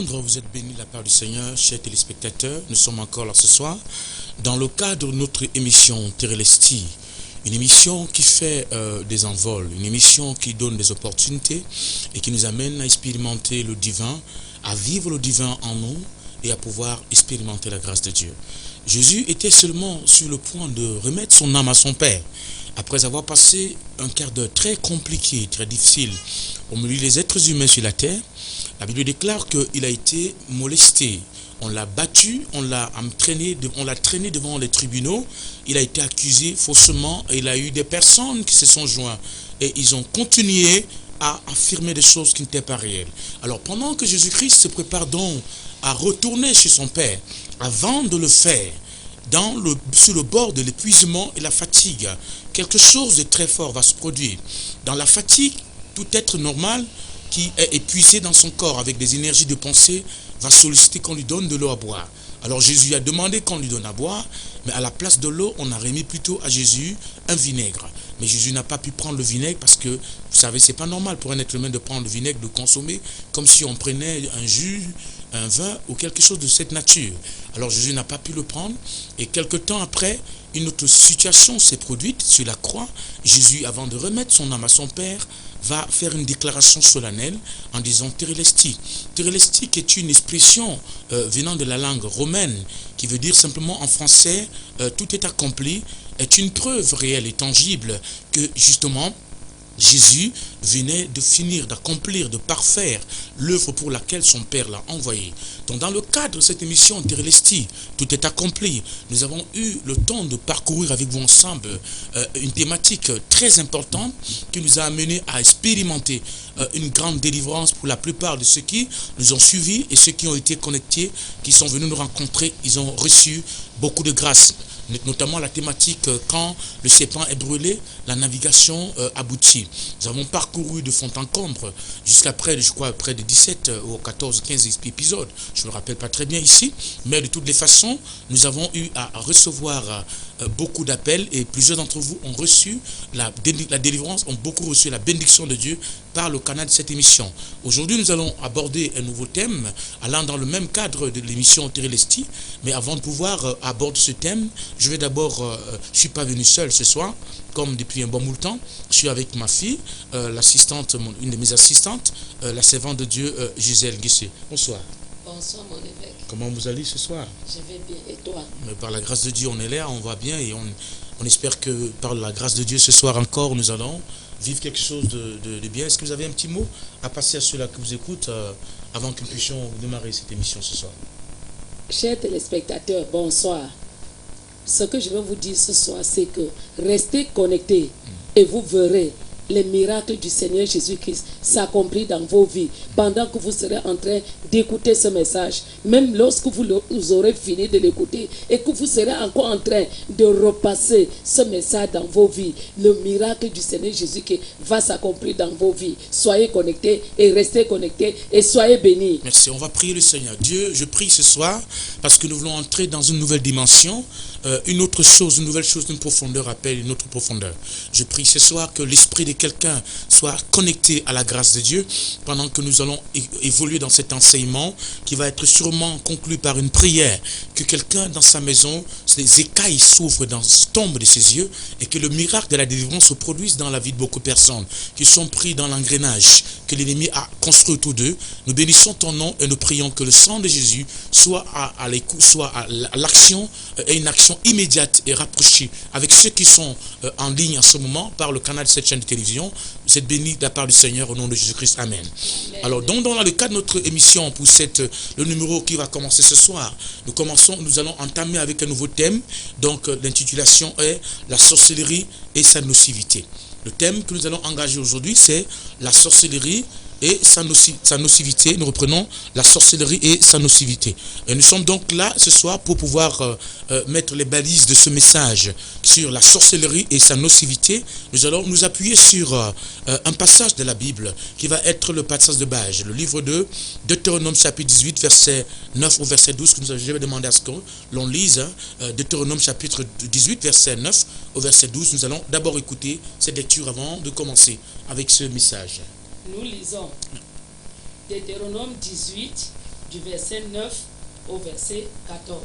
entendre, vous êtes bénis de la part du Seigneur, chers téléspectateurs. Nous sommes encore là ce soir dans le cadre de notre émission Terelesti, une émission qui fait des envols, une émission qui donne des opportunités et qui nous amène à expérimenter le divin, à vivre le divin en nous et à pouvoir expérimenter la grâce de Dieu. Jésus était seulement sur le point de remettre son âme à son Père, après avoir passé un quart d'heure très compliqué, très difficile, au milieu des êtres humains sur la terre. La Bible déclare qu'il a été molesté, on l'a battu, on l'a traîné devant les tribunaux, il a été accusé faussement, et il a eu des personnes qui se sont jointes, et ils ont continué à affirmer des choses qui n'étaient pas réelles. Alors pendant que Jésus-Christ se prépare donc à retourner chez son Père, avant de le faire, sur le bord de l'épuisement et la fatigue, quelque chose de très fort va se produire. Dans la fatigue, tout être normal qui est épuisé dans son corps avec des énergies de pensée va solliciter qu'on lui donne de l'eau à boire. Alors Jésus a demandé qu'on lui donne à boire, mais à la place de l'eau, on a remis plutôt à Jésus un vinaigre. Mais Jésus n'a pas pu prendre le vinaigre parce que, vous savez, c'est pas normal pour un être humain de prendre le vinaigre, de consommer, comme si on prenait un jus, un vin ou quelque chose de cette nature. Alors Jésus n'a pas pu le prendre, et quelque temps après, une autre situation s'est produite sur la croix. Jésus, avant de remettre son âme à son Père, va faire une déclaration solennelle en disant Terelesti. Terelesti, qui est une expression venant de la langue romaine, qui veut dire simplement en français tout est accompli, est une preuve réelle et tangible que justement Jésus venait de finir, d'accomplir, de parfaire l'œuvre pour laquelle son Père l'a envoyé. Donc dans le cadre de cette émission Terelesti, tout est accompli, nous avons eu le temps de parcourir avec vous ensemble une thématique très importante qui nous a amené à expérimenter une grande délivrance pour la plupart de ceux qui nous ont suivis et ceux qui ont été connectés, qui sont venus nous rencontrer. Ils ont reçu beaucoup de grâce, notamment la thématique quand le serpent est brûlé, la navigation aboutit. Nous avons parcouru de fond en comble jusqu'à près, je crois, près de 17 ou 14, 15 épisodes. Je ne me rappelle pas très bien ici, mais de toutes les façons, nous avons eu à recevoir beaucoup d'appels et plusieurs d'entre vous ont reçu la délivrance, ont beaucoup reçu la bénédiction de Dieu par le canal de cette émission. Aujourd'hui, nous allons aborder un nouveau thème allant dans le même cadre de l'émission Terelesti, mais avant de pouvoir aborder ce thème, je vais d'abord, je ne suis pas venu seul ce soir, comme depuis un bon bout de temps. Je suis avec ma fille, l'assistante, une de mes assistantes, la servante de Dieu, Gisèle Guissé. Bonsoir. Bonsoir mon évêque. Comment vous allez ce soir? Je vais bien, et toi? Mais par la grâce de Dieu, on est là, on va bien, et on espère que par la grâce de Dieu, ce soir encore, nous allons vivre quelque chose de bien. Est-ce que vous avez un petit mot à passer à ceux-là qui vous écoutent avant que nous puissions démarrer cette émission ce soir? Chers téléspectateurs, bonsoir. Ce que je vais vous dire ce soir, c'est que restez connectés et vous verrez les miracles du Seigneur Jésus-Christ s'accomplir dans vos vies pendant que vous serez en train d'écouter ce message. Même lorsque vous aurez fini de l'écouter et que vous serez encore en train de repasser ce message dans vos vies, le miracle du Seigneur Jésus-Christ va s'accomplir dans vos vies. Soyez connectés et restez connectés et soyez bénis. Merci, on va prier le Seigneur. Dieu, je prie ce soir parce que nous voulons entrer dans une nouvelle dimension, une autre chose, une nouvelle chose d'une profondeur appelle une autre profondeur. Je prie ce soir que l'esprit de quelqu'un soit connecté à la grâce de Dieu pendant que nous allons évoluer dans cet enseignement qui va être sûrement conclu par une prière, que quelqu'un dans sa maison, les écailles s'ouvrent, tombent de ses yeux et que le miracle de la délivrance se produise dans la vie de beaucoup de personnes qui sont pris dans l'engrenage que l'ennemi a construit autour d'eux. Nous bénissons ton nom et nous prions que le sang de Jésus soit à l'écoute, soit à l'action et une action immédiate et rapprochée avec ceux qui sont en ligne en ce moment par le canal de cette chaîne de télévision. Vous êtes bénis de la part du Seigneur au nom de Jésus-Christ. Amen. Amen. Alors, donc, dans le cadre de notre émission, pour le numéro qui va commencer ce soir, nous allons entamer avec un nouveau thème. Donc, l'intitulation est « La sorcellerie et sa nocivité ». Le thème que nous allons engager aujourd'hui, c'est la sorcellerie et sa nocivité. Nous reprenons la sorcellerie et sa nocivité. Et nous sommes donc là ce soir pour pouvoir mettre les balises de ce message sur la sorcellerie et sa nocivité. Nous allons nous appuyer sur un passage de la Bible qui va être le passage de base, le livre de Deutéronome chapitre 18, verset 9 au verset 12, que je vais demander à ce que l'on lise. Deutéronome chapitre 18, verset 9 au verset 12. Nous allons d'abord écouter cette lecture avant de commencer avec ce message. Nous lisons Deutéronome 18, du verset 9 au verset 14.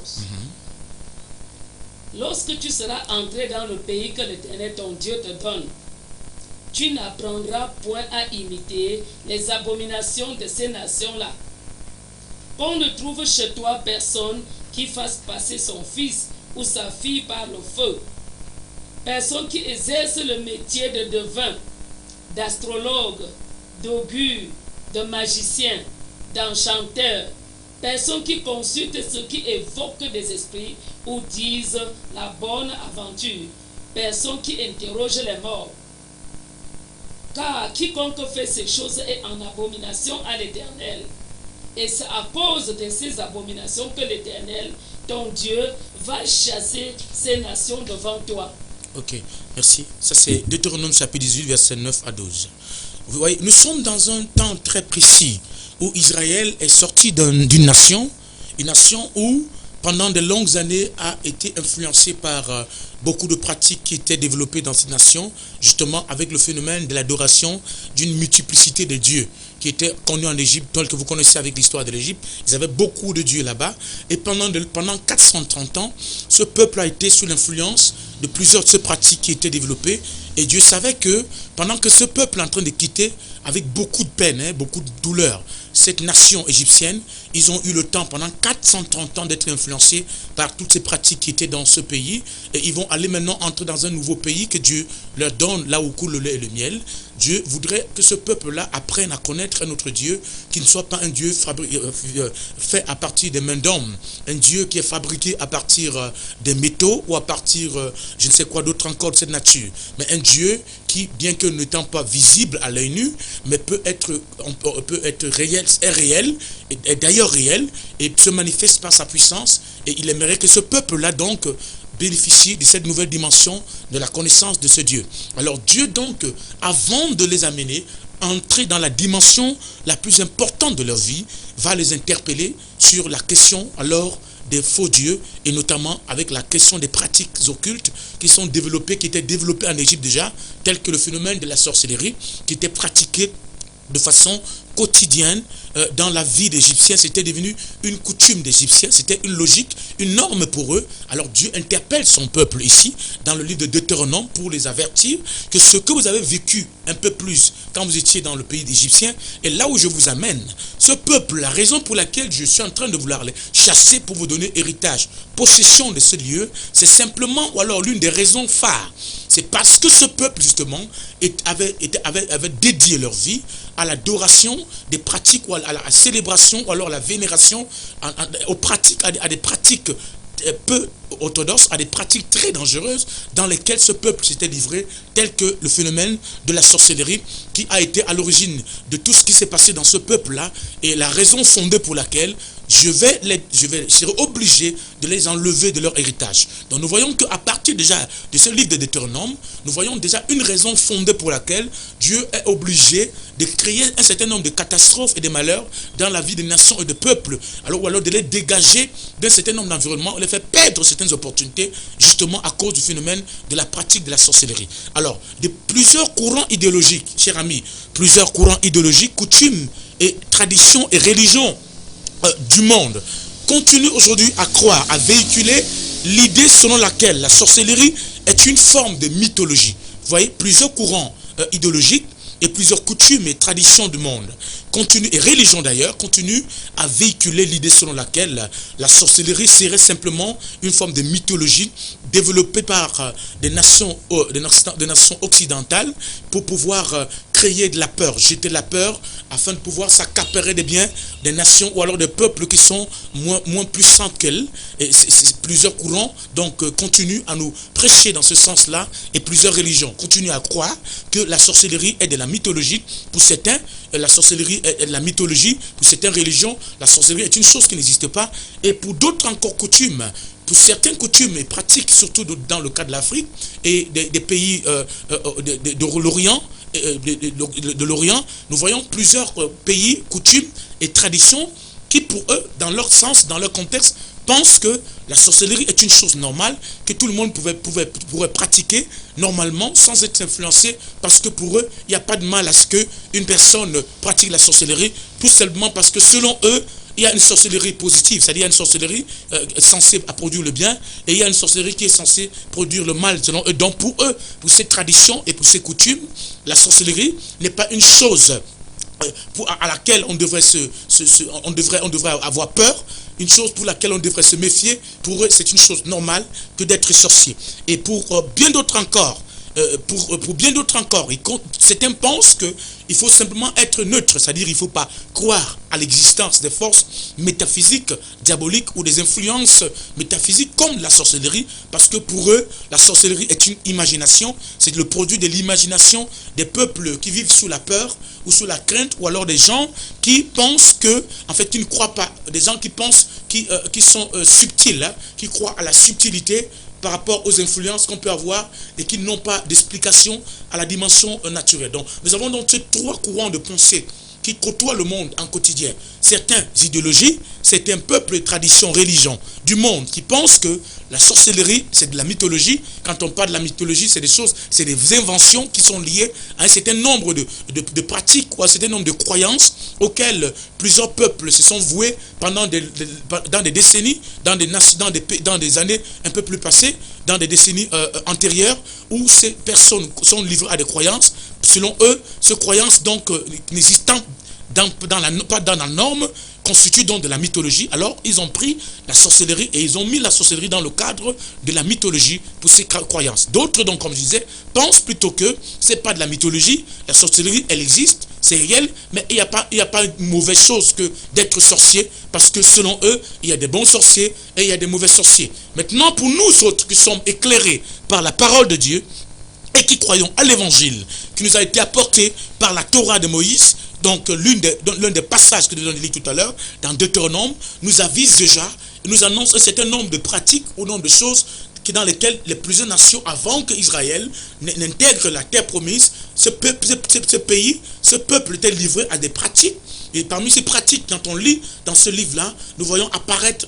Lorsque tu seras entré dans le pays que l'Éternel ton Dieu te donne, tu n'apprendras point à imiter les abominations de ces nations-là. Qu'on ne trouve chez toi personne qui fasse passer son fils ou sa fille par le feu. Personne qui exerce le métier de devin, d'astrologue, d'augure, de magicien, d'enchanteur. Personne qui consulte ceux qui évoquent des esprits ou disent la bonne aventure. Personne qui interroge les morts. Car quiconque fait ces choses est en abomination à l'Éternel. Et c'est à cause de ces abominations que l'Éternel, ton Dieu, va chasser ces nations devant toi. Ok, merci. Ça c'est Deutéronome chapitre 18, verset 9 à 12. Vous voyez, nous sommes dans un temps très précis où Israël est sorti d'une nation, une nation où pendant de longues années a été influencée par beaucoup de pratiques qui étaient développées dans cette nation, justement avec le phénomène de l'adoration d'une multiplicité de dieux qui était connu en Égypte, tel que vous connaissez avec l'histoire de l'Égypte. Ils avaient beaucoup de dieux là-bas. Et pendant 430 ans, ce peuple a été sous l'influence de plusieurs de ces pratiques qui étaient développées. Et Dieu savait que pendant que ce peuple est en train de quitter, avec beaucoup de peine, beaucoup de douleur, cette nation égyptienne, ils ont eu le temps pendant 430 ans d'être influencés par toutes ces pratiques qui étaient dans ce pays. Et ils vont aller maintenant entrer dans un nouveau pays que Dieu leur donne, là où coule le lait et le miel. Dieu voudrait que ce peuple-là apprenne à connaître un autre Dieu, qui ne soit pas un Dieu fait à partir des mains d'hommes, un Dieu qui est fabriqué à partir des métaux ou à partir, je ne sais quoi d'autre encore de cette nature, mais un Dieu qui, bien que n'étant pas visible à l'œil nu, mais peut être réel, est réel, et d'ailleurs réel, et se manifeste par sa puissance, et il aimerait que ce peuple-là donc bénéficier de cette nouvelle dimension de la connaissance de ce Dieu. Alors Dieu donc, avant de les amener à entrer dans la dimension la plus importante de leur vie, va les interpeller sur la question alors des faux dieux, et notamment avec la question des pratiques occultes qui sont développées, qui étaient développées en Égypte déjà, telles que le phénomène de la sorcellerie, qui était pratiqué de façon quotidienne dans la vie d'Égyptiens. C'était devenu une coutume d'Égyptiens, c'était une logique, une norme pour eux. Alors Dieu interpelle son peuple ici, dans le livre de Deutéronome, pour les avertir que ce que vous avez vécu un peu plus quand vous étiez dans le pays d'Égyptiens, et là où je vous amène, ce peuple, la raison pour laquelle je suis en train de vouloir les chasser pour vous donner héritage, possession de ce lieu, c'est simplement, ou alors l'une des raisons phares, c'est parce que ce peuple justement avait dédié leur vie à l'adoration des pratiques, ou à la célébration, ou alors à la vénération, à des pratiques peu orthodoxes, à des pratiques très dangereuses dans lesquelles ce peuple s'était livré, tel que le phénomène de la sorcellerie qui a été à l'origine de tout ce qui s'est passé dans ce peuple-là, et la raison fondée pour laquelle je serai obligé de les enlever de leur héritage. Donc nous voyons qu'à partir déjà de ce livre de Deutéronome, nous voyons déjà une raison fondée pour laquelle Dieu est obligé de créer un certain nombre de catastrophes et de malheurs dans la vie des nations et des peuples, ou alors de les dégager d'un certain nombre d'environnements, les faire perdre certaines opportunités, justement à cause du phénomène de la pratique de la sorcellerie. Alors, de plusieurs courants idéologiques, chers amis, plusieurs courants idéologiques, coutumes et traditions et religions du monde continue aujourd'hui à croire, à véhiculer l'idée selon laquelle la sorcellerie est une forme de mythologie. Vous voyez, plusieurs courants idéologiques et plusieurs coutumes et traditions du monde continuent, et religions d'ailleurs, continuent à véhiculer l'idée selon laquelle la sorcellerie serait simplement une forme de mythologie développée par des nations occidentales pour pouvoir créer de la peur, jeter de la peur afin de pouvoir s'accaparer des biens des nations ou alors des peuples qui sont moins puissants qu'elles. Et plusieurs courants donc continuent à nous prêcher dans ce sens-là, et plusieurs religions continuent à croire que la sorcellerie est de la mythologie. Pour certains, la sorcellerie est de la mythologie. Pour certaines religions, la sorcellerie est une chose qui n'existe pas. Et pour d'autres encore coutumes, pour certaines coutumes et pratiques, surtout dans le cas de l'Afrique et des pays de l'Orient, nous voyons plusieurs pays, coutumes et traditions qui pour eux, dans leur sens, dans leur contexte, pensent que la sorcellerie est une chose normale, que tout le monde pourrait pratiquer normalement sans être influencé, parce que pour eux, il n'y a pas de mal à ce qu'une personne pratique la sorcellerie, tout simplement parce que selon eux, il y a une sorcellerie positive, c'est-à-dire il y a une sorcellerie censée produire le bien, et il y a une sorcellerie qui est censée produire le mal selon eux. Donc pour eux, pour ces traditions et pour ces coutumes, la sorcellerie n'est pas une chose à laquelle on devrait on devrait avoir peur, une chose pour laquelle on devrait se méfier. Pour eux, c'est une chose normale que d'être sorcier. Et pour bien d'autres encore, pour bien d'autres encore, certains pensent qu'il faut simplement être neutre, c'est-à-dire il ne faut pas croire à l'existence des forces métaphysiques, diaboliques ou des influences métaphysiques comme la sorcellerie, parce que pour eux, la sorcellerie est une imagination, c'est le produit de l'imagination des peuples qui vivent sous la peur ou sous la crainte, ou alors des gens qui pensent que, en fait, qui ne croient pas, des gens qui pensent, qui sont subtils, hein, qui croient à la subtilité par rapport aux influences qu'on peut avoir et qui n'ont pas d'explication à la dimension naturelle. Donc, nous avons donc ces trois courants de pensée qui côtoient le monde en quotidien. Certaines idéologies, certains peuples, traditions, religions du monde qui pensent que la sorcellerie, c'est de la mythologie. Quand on parle de la mythologie, c'est des choses, c'est des inventions qui sont liées à un certain nombre de pratiques ou à un certain nombre de croyances auxquelles plusieurs peuples se sont voués pendant dans des décennies, dans des années un peu plus passées, dans des décennies antérieures, où ces personnes sont livrées à des croyances, selon eux, ces croyances donc n'existant pas dans la norme, constituent donc de la mythologie. Alors ils ont pris la sorcellerie et ils ont mis la sorcellerie dans le cadre de la mythologie pour ces croyances. D'autres, donc, comme je disais, pensent plutôt que c'est pas de la mythologie, la sorcellerie elle existe, c'est réel, mais il n'y a pas une mauvaise chose que d'être sorcier, parce que selon eux, il y a des bons sorciers et il y a des mauvais sorciers. Maintenant, pour nous autres qui sommes éclairés par la parole de Dieu et qui croyons à l'évangile qui nous a été apporté par la Torah de Moïse, donc l'un des passages que nous avons lu tout à l'heure, dans Deutéronome, nous avise déjà, nous annonce un certain nombre de pratiques ou nombre de choses dans lesquelles les plusieurs nations, avant qu'Israël n'intègre la terre promise, ce peuple était livré à des pratiques. Et parmi ces pratiques, quand on lit dans ce livre-là, nous voyons apparaître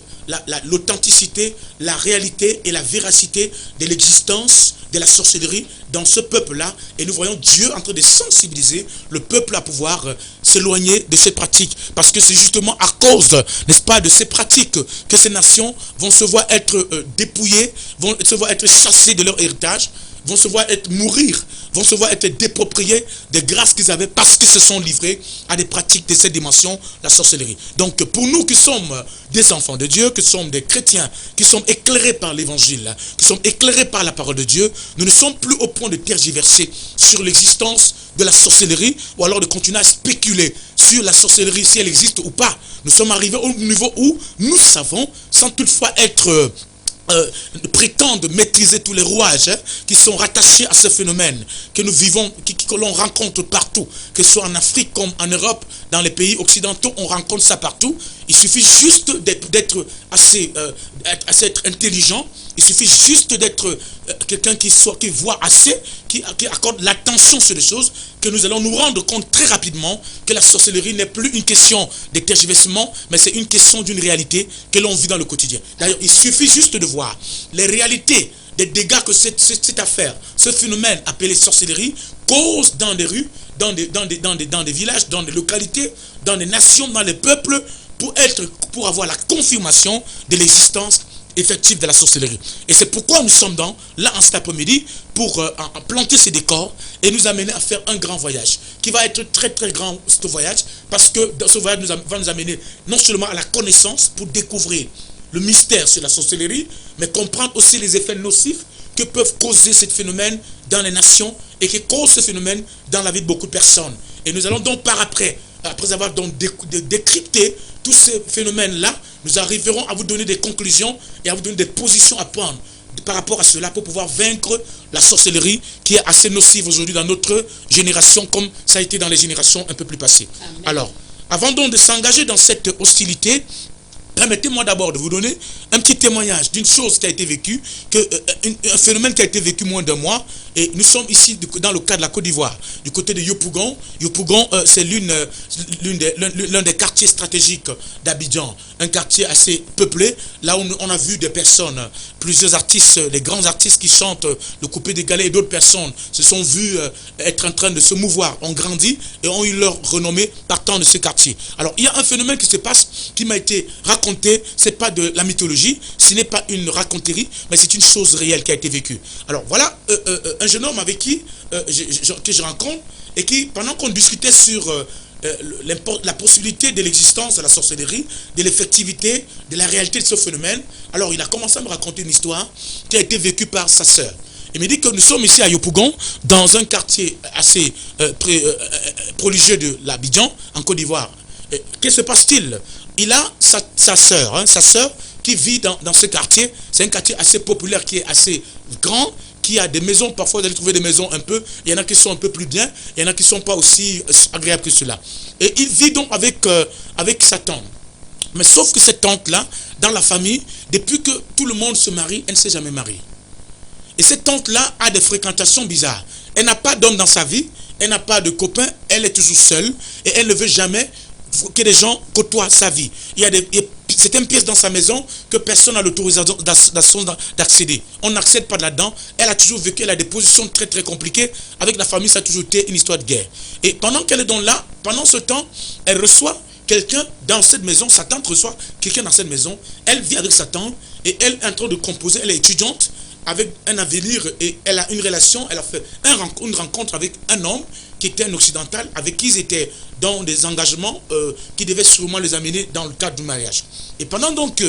l'authenticité, la réalité et la véracité de l'existence de la sorcellerie dans ce peuple-là. Et nous voyons Dieu en train de sensibiliser le peuple à pouvoir s'éloigner de ces pratiques. Parce que c'est justement à cause, n'est-ce pas, de ces pratiques que ces nations vont se voir être dépouillées, vont se voir être chassées de leur héritage, vont se voir mourir, vont se voir être dépropriés des grâces qu'ils avaient parce qu'ils se sont livrés à des pratiques de cette dimension, la sorcellerie. Donc pour nous qui sommes des enfants de Dieu, qui sommes des chrétiens, qui sommes éclairés par l'évangile, qui sommes éclairés par la parole de Dieu, nous ne sommes plus au point de tergiverser sur l'existence de la sorcellerie ou alors de continuer à spéculer sur la sorcellerie, si elle existe ou pas. Nous sommes arrivés au niveau où nous savons, sans toutefois être prétendent maîtriser tous les rouages qui sont rattachés à ce phénomène que nous vivons, que l'on rencontre partout, que ce soit en Afrique comme en Europe, dans les pays occidentaux, on rencontre ça partout. Il suffit juste d'être assez intelligent, il suffit juste d'être quelqu'un qui voit assez, qui accorde l'attention sur les choses, que nous allons nous rendre compte très rapidement que la sorcellerie n'est plus une question de tergiversement, mais c'est une question d'une réalité que l'on vit dans le quotidien. D'ailleurs, il suffit juste de voir les réalités des dégâts que cette affaire, ce phénomène appelé sorcellerie, cause dans des rues, dans des villages, dans des localités, dans des nations, dans les peuples, pour avoir la confirmation de l'existence effective de la sorcellerie. Et c'est pourquoi nous sommes là en cet après-midi pour planter ces décors et nous amener à faire un grand voyage qui va être très très grand, ce voyage, parce que ce voyage va nous amener non seulement à la connaissance pour découvrir le mystère sur la sorcellerie, mais comprendre aussi les effets nocifs que peuvent causer ce phénomène dans les nations et qui causent ce phénomène dans la vie de beaucoup de personnes. Et nous allons donc après avoir donc décrypté tous ces phénomènes-là, nous arriverons à vous donner des conclusions et à vous donner des positions à prendre par rapport à cela pour pouvoir vaincre la sorcellerie qui est assez nocive aujourd'hui dans notre génération comme ça a été dans les générations un peu plus passées. Amen. Alors, avant donc de s'engager dans cette hostilité, permettez-moi d'abord de vous donner un petit témoignage d'une chose qui a été vécue, un phénomène qui a été vécu moins d'un mois Et nous sommes ici dans le cas de la Côte d'Ivoire, du côté de Yopougon. Yopougon, c'est l'un des quartiers stratégiques d'Abidjan, un quartier assez peuplé, là où on a vu des personnes, plusieurs artistes, des grands artistes qui chantent le coupé des galets, et d'autres personnes se sont vues être en train de se mouvoir, ont grandi et ont eu leur renommée partant de ce quartier. Alors, il y a un phénomène qui se passe, qui m'a été raconté, c'est pas de la mythologie, ce n'est pas une raconterie, mais c'est une chose réelle qui a été vécue. Alors, voilà un jeune homme avec qui que je rencontre et qui, pendant qu'on discutait sur la possibilité de l'existence de la sorcellerie, de l'effectivité, de la réalité de ce phénomène, alors il a commencé à me raconter une histoire qui a été vécue par sa sœur. Il me dit que nous sommes ici à Yopougon, dans un quartier assez proligieux de l'Abidjan, en Côte d'Ivoire. Que se passe-t-il? Il a sa sœur qui vit dans ce quartier. C'est un quartier assez populaire qui est assez grand, qui a des maisons, parfois vous allez trouver des maisons un peu, il y en a qui sont un peu plus bien, il y en a qui ne sont pas aussi agréables que cela. Et il vit donc avec sa tante. Mais sauf que cette tante-là, dans la famille, depuis que tout le monde se marie, elle ne s'est jamais mariée. Et cette tante-là a des fréquentations bizarres. Elle n'a pas d'homme dans sa vie, elle n'a pas de copain, elle est toujours seule, et elle ne veut jamais que les gens côtoient sa vie. Il y a certaines pièces dans sa maison que personne n'a l'autorisation d'accéder. On n'accède pas là-dedans. Elle a toujours vécu, elle a des positions très très compliquées. Avec la famille, ça a toujours été une histoire de guerre. Et pendant qu'elle est donc là, pendant ce temps, elle reçoit quelqu'un dans cette maison. Sa tante reçoit quelqu'un dans cette maison. Elle vit avec sa tante et elle est en train de composer. Elle est étudiante avec un avenir et elle a une relation. Elle a fait une rencontre avec un homme qui était un occidental, avec qui ils étaient dans des engagements qui devaient sûrement les amener dans le cadre du mariage. Et pendant donc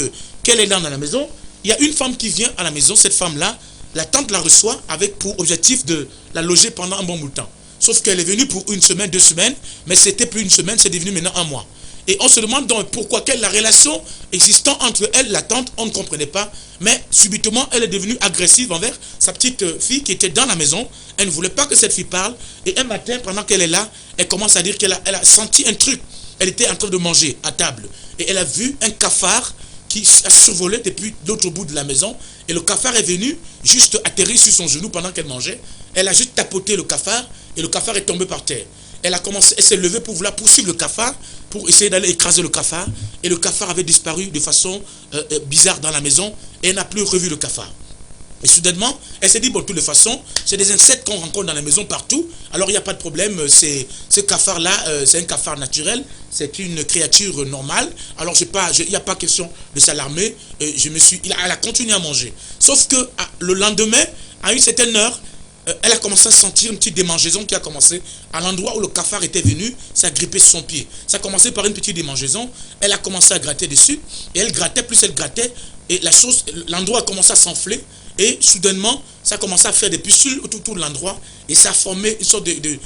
qu'elle est là dans la maison, il y a une femme qui vient à la maison. Cette femme-là, la tante la reçoit avec pour objectif de la loger pendant un bon bout de temps. Sauf qu'elle est venue pour une semaine, 2 semaines, mais c'était plus une semaine, c'est devenu maintenant 1 mois. Et on se demande donc pourquoi, quelle est la relation existant entre elle et la tante, on ne comprenait pas. Mais subitement, elle est devenue agressive envers sa petite fille qui était dans la maison. Elle ne voulait pas que cette fille parle. Et un matin, pendant qu'elle est là, elle commence à dire qu'elle a senti un truc. Elle était en train de manger à table. Et elle a vu un cafard qui a survolé depuis l'autre bout de la maison. Et le cafard est venu juste atterrir sur son genou pendant qu'elle mangeait. Elle a juste tapoté le cafard et le cafard est tombé par terre. Elle s'est levée pour vouloir poursuivre le cafard, pour essayer d'aller écraser le cafard. Et le cafard avait disparu de façon bizarre dans la maison. Et elle n'a plus revu le cafard. Et soudainement, elle s'est dit, bon, de toutes les façons, c'est des insectes qu'on rencontre dans la maison partout. Alors, il n'y a pas de problème. Ce cafard-là, c'est un cafard naturel. C'est une créature normale. Alors, il n'y a pas question de s'alarmer. Elle a continué à manger. Sauf que le lendemain, à une certaine heure, elle a commencé à sentir une petite démangeaison qui a commencé à l'endroit où le cafard était venu, ça a grippé son pied. Ça a commencé par une petite démangeaison, elle a commencé à gratter dessus, et elle grattait, plus elle grattait, et l'endroit a commencé à s'enfler, et soudainement, ça a commencé à faire des pustules autour de l'endroit, et ça a formé une sorte des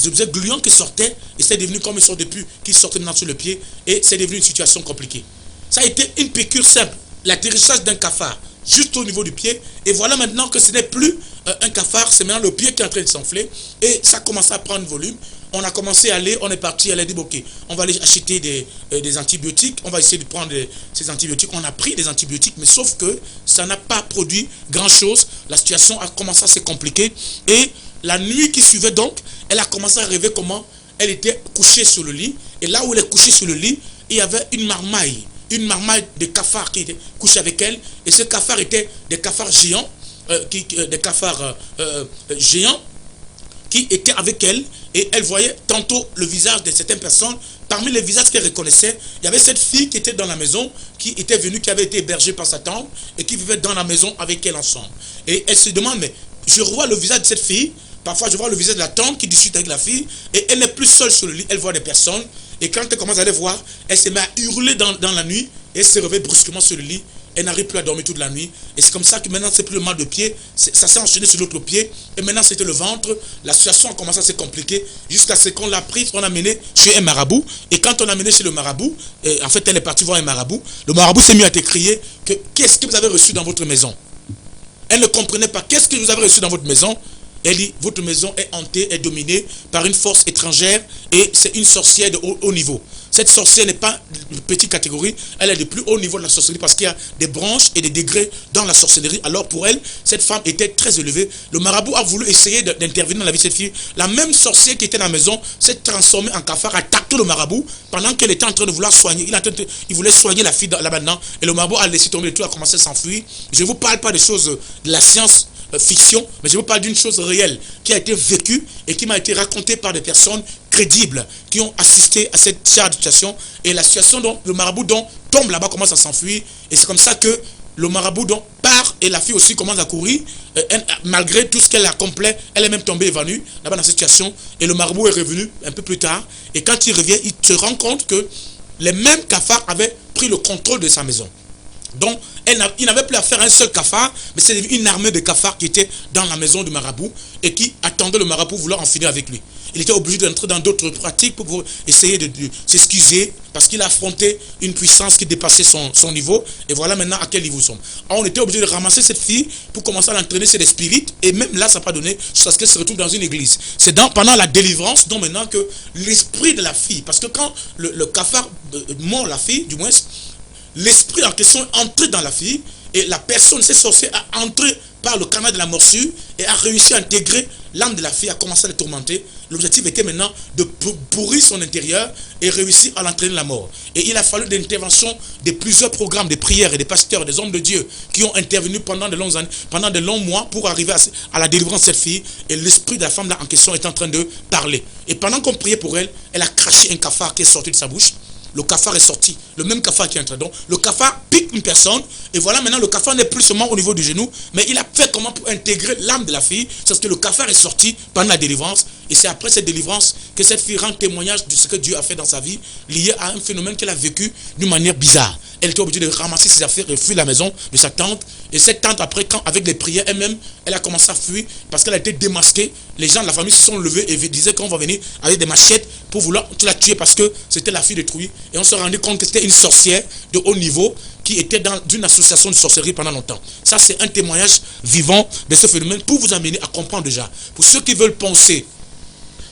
objets gluants qui sortaient, et c'est devenu comme une sorte de pu qui sortait maintenant sur le pied, et c'est devenu une situation compliquée. Ça a été une piqûre simple, l'atterrissage d'un cafard, juste au niveau du pied, et voilà maintenant que ce n'est plus un cafard, c'est maintenant le pied qui est en train de s'enfler, et ça commence à prendre volume. On a commencé à aller, on est parti, elle a dit, ok, on va aller acheter des antibiotiques, on va essayer de prendre ces antibiotiques. On a pris des antibiotiques, mais sauf que ça n'a pas produit grand-chose. La situation a commencé à se compliquer, et la nuit qui suivait donc, elle a commencé à rêver comment elle était couchée sur le lit, et là où elle est couchée sur le lit, il y avait une marmaille de cafards qui était couchée avec elle, et ce cafard était des cafards géants, géants qui étaient avec elle, et elle voyait tantôt le visage de certaines personnes. Parmi les visages qu'elle reconnaissait, il y avait cette fille qui était dans la maison, qui était venue, qui avait été hébergée par sa tante, et qui vivait dans la maison avec elle ensemble. Et elle se demande, mais je revois le visage de cette fille, parfois je vois le visage de la tante qui discute avec la fille, et elle n'est plus seule sur le lit, elle voit des personnes, et quand elle commence à les voir, elle se met à hurler dans la nuit, et elle se réveille brusquement sur le lit. Elle n'arrive plus à dormir toute la nuit. Et c'est comme ça que maintenant, c'est plus le mal de pied. Ça s'est enchaîné sur l'autre pied. Et maintenant, c'était le ventre. La situation a commencé à se compliquer jusqu'à ce qu'on l'a prise, on l'a amenée chez un marabout. Et quand on l'a amenée chez le marabout, en fait, elle est partie voir un marabout. Le marabout s'est mis à t'écrier que qu'est-ce que vous avez reçu dans votre maison? Elle ne comprenait pas. Qu'est-ce que vous avez reçu dans votre maison? Elle dit, votre maison est hantée, est dominée par une force étrangère et c'est une sorcière de haut niveau. cette sorcière n'est pas de petite catégorie, elle est de plus haut niveau de la sorcellerie parce qu'il y a des branches et des degrés dans la sorcellerie. Alors pour elle, cette femme était très élevée. Le marabout a voulu essayer d'intervenir dans la vie de cette fille. La même sorcière qui était dans la maison s'est transformée en cafard, a attaqué le marabout pendant qu'elle était en train de vouloir soigner. Il voulait soigner la fille là-bas. Et le marabout a laissé tomber le tout, a commencé à s'enfuir. Je ne vous parle pas des choses de la science fiction, mais je vous parle d'une chose réelle qui a été vécue et qui m'a été racontée par des personnes crédibles qui ont assisté à cette situation. Et la situation dont le marabout tombe là-bas, commence à s'enfuir, et c'est comme ça que le marabout part et la fille aussi commence à courir. Malgré tout ce qu'elle accomplit, elle est même tombée évanouie là-bas dans cette situation, et le marabout est revenu un peu plus tard, et quand il revient, il se rend compte que les mêmes cafards avaient pris le contrôle de sa maison. Donc, il n'avait plus à faire un seul cafard, mais c'est une armée de cafards qui était dans la maison du marabout et qui attendait le marabout vouloir en finir avec lui. Il était obligé d'entrer dans d'autres pratiques pour essayer de s'excuser parce qu'il a affronté une puissance qui dépassait son niveau. Et voilà maintenant à quel niveau nous sommes. Alors, on était obligé de ramasser cette fille pour commencer à l'entraîner sur les spirites. Et même là, ça n'a pas donné jusqu'à ce qu'elle se retrouve dans une église. C'est pendant la délivrance, donc maintenant que l'esprit de la fille, parce que quand le cafard mord la fille, du moins, l'esprit en question est entré dans la fille et la personne, cette sorcière, a entré par le canal de la morsure et a réussi à intégrer l'âme de la fille, a commencé à la tourmenter. L'objectif était maintenant de pourrir son intérieur et réussir à l'entraîner la mort. Et il a fallu l'intervention de plusieurs programmes, des prières et des pasteurs, des hommes de Dieu qui ont intervenu pendant de longues années, pendant de longs mois pour arriver à la délivrance de cette fille. Et l'esprit de la femme là en question est en train de parler. Et pendant qu'on priait pour elle, elle a craché un cafard qui est sorti de sa bouche. Le cafard est sorti, le même cafard qui est entré. Donc, le cafard pique une personne, et voilà, maintenant, le cafard n'est plus seulement au niveau du genou, mais il a fait comment pour intégrer l'âme de la fille, parce que le cafard est sorti pendant la délivrance, et c'est après cette délivrance que cette fille rend témoignage de ce que Dieu a fait dans sa vie, lié à un phénomène qu'elle a vécu d'une manière bizarre. Elle était obligée de ramasser ses affaires et fuir la maison de sa tante. Et cette tante, après, avec les prières, elle-même, elle a commencé à fuir parce qu'elle a été démasquée. Les gens de la famille se sont levés et disaient qu'on va venir avec des machettes pour vouloir la tuer parce que c'était la fille de Trouille. Et on se rendait compte que c'était une sorcière de haut niveau qui était dans une association de sorcellerie pendant longtemps. Ça, c'est un témoignage vivant de ce phénomène pour vous amener à comprendre déjà. Pour ceux qui veulent penser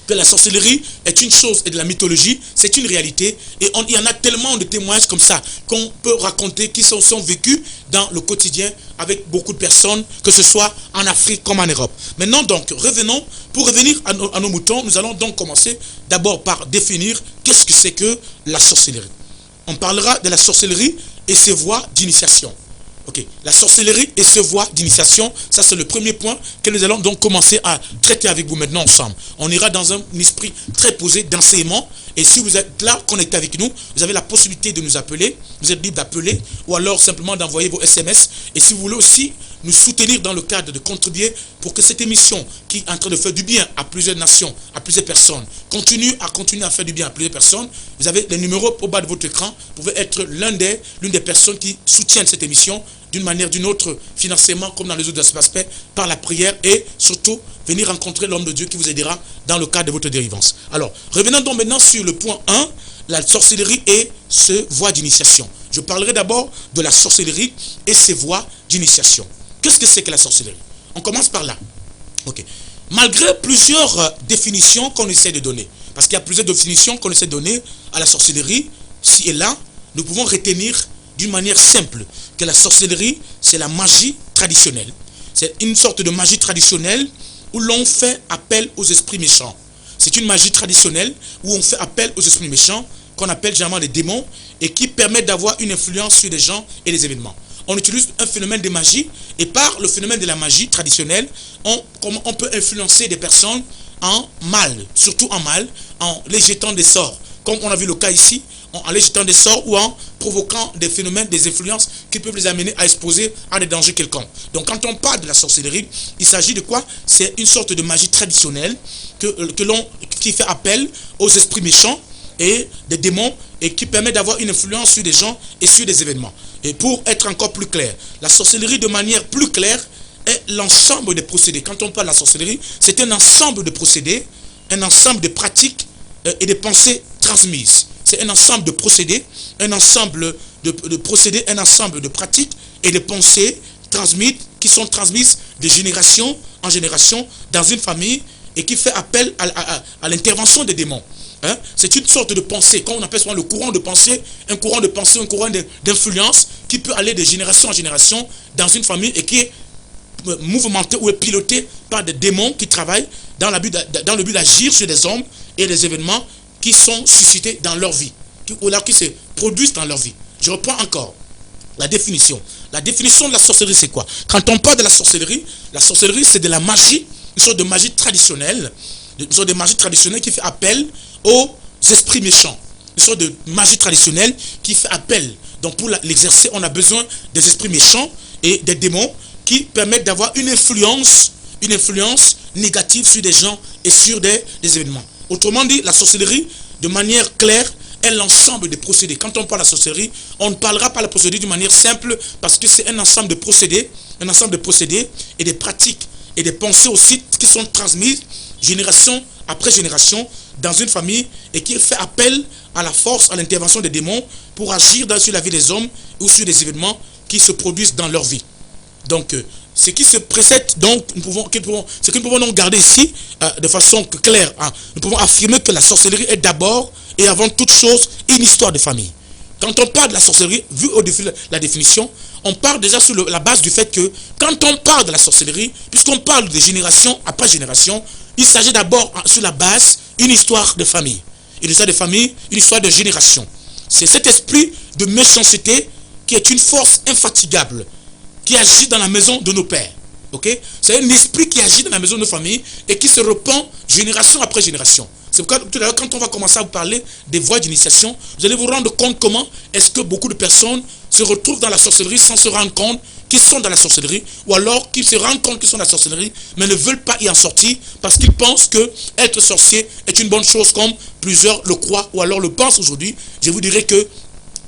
que la sorcellerie est une chose et de la mythologie, c'est une réalité. Et il y en a tellement de témoignages comme ça qu'on peut raconter qui sont vécus dans le quotidien avec beaucoup de personnes, que ce soit en Afrique comme en Europe. Maintenant donc, revenons, pour revenir à nos moutons, nous allons donc commencer d'abord par définir qu'est-ce que c'est que la sorcellerie. On parlera de la sorcellerie et ses voies d'initiation. Ok, la sorcellerie et ses voies d'initiation, ça c'est le premier point que nous allons donc commencer à traiter avec vous maintenant ensemble. On ira dans un esprit très posé d'enseignement. Et si vous êtes là, connecté avec nous, vous avez la possibilité de nous appeler. Vous êtes libre d'appeler ou alors simplement d'envoyer vos SMS. Et si vous voulez aussi nous soutenir dans le cadre de contribuer pour que cette émission qui est en train de faire du bien à plusieurs nations, à plusieurs personnes, continue à faire du bien à plusieurs personnes, vous avez les numéros au bas de votre écran. Vous pouvez être l'une des personnes qui soutiennent cette émission d'une manière ou d'une autre, financièrement comme dans les autres aspects, par la prière et surtout venir rencontrer l'homme de Dieu qui vous aidera dans le cadre de votre délivrance. Alors, revenons donc maintenant sur le point 1, la sorcellerie et ses voies d'initiation. Je parlerai d'abord de la sorcellerie et ses voies d'initiation. Qu'est-ce que c'est que la sorcellerie? On commence par là. Ok. Malgré plusieurs définitions qu'on essaie de donner, parce qu'il y a plusieurs définitions qu'on essaie de donner à la sorcellerie, ci et là, nous pouvons retenir d'une manière simple que la sorcellerie, c'est la magie traditionnelle. C'est une sorte de magie traditionnelle où l'on fait appel aux esprits méchants. C'est une magie traditionnelle où on fait appel aux esprits méchants, qu'on appelle généralement les démons, et qui permet d'avoir une influence sur les gens et les événements. On utilise un phénomène de magie, et par le phénomène de la magie traditionnelle, on peut influencer des personnes en mal, surtout en mal, en les jetant des sorts. Comme on a vu le cas ici, en les jetant des sorts ou en provoquant des phénomènes, des influences qui peuvent les amener à exposer à des dangers quelconques. Donc quand on parle de la sorcellerie, il s'agit de quoi? C'est une sorte de magie traditionnelle qui fait appel aux esprits méchants et des démons et qui permet d'avoir une influence sur des gens et sur des événements. Et pour être encore plus clair, la sorcellerie de manière plus claire est l'ensemble des procédés. Quand on parle de la sorcellerie, c'est un ensemble de procédés, un ensemble de pratiques et de pensées transmises. C'est un ensemble de procédés, un ensemble de procédés, un ensemble de pratiques et de pensées transmises, qui sont transmises de génération en génération dans une famille et qui fait appel à l'intervention des démons. Hein? c'est une sorte de pensée, comme on appelle souvent le courant de pensée, un courant d'influence qui peut aller de génération en génération dans une famille et qui est mouvementé ou est piloté par des démons qui travaillent dans le but d'agir sur des hommes et des événements qui sont suscités dans leur vie, qui se produisent dans leur vie. Je reprends encore la définition. La définition de la sorcellerie, c'est quoi? Quand on parle de la sorcellerie c'est de la magie, une sorte de magie traditionnelle, qui fait appel aux esprits méchants. Une sorte de magie traditionnelle qui fait appel. Donc pour l'exercer, on a besoin des esprits méchants et des démons qui permettent d'avoir une influence négative sur des gens et sur des événements. Autrement dit, la sorcellerie, de manière claire, est l'ensemble des procédés. Quand on parle de la sorcellerie, on ne parlera pas de la procédure d'une manière simple parce que c'est un ensemble de procédés et des pratiques et des pensées aussi qui sont transmises génération après génération dans une famille et qui fait appel à la force, à l'intervention des démons pour agir sur la vie des hommes ou sur des événements qui se produisent dans leur vie. Donc, ce qui se précède, donc, ce que nous pouvons donc garder ici de façon claire, hein, nous pouvons affirmer que la sorcellerie est d'abord et avant toute chose une histoire de famille. Quand on parle de la sorcellerie, vu au-dessus de la définition, on part déjà sur la base du fait que quand on parle de la sorcellerie, puisqu'on parle de génération après génération, il s'agit d'abord sur la base une histoire de famille. Une histoire de famille, une histoire de génération. C'est cet esprit de méchanceté qui est une force infatigable qui agit dans la maison de nos pères. Okay? C'est un esprit qui agit dans la maison de nos familles et qui se répand génération après génération. C'est pourquoi tout à l'heure, quand on va commencer à vous parler des voies d'initiation, vous allez vous rendre compte comment est-ce que beaucoup de personnes se retrouvent dans la sorcellerie sans se rendre compte qu'ils sont dans la sorcellerie, ou alors qu'ils se rendent compte qu'ils sont dans la sorcellerie, mais ne veulent pas y en sortir parce qu'ils pensent que être sorcier est une bonne chose comme plusieurs le croient ou alors le pensent aujourd'hui. Je vous dirais que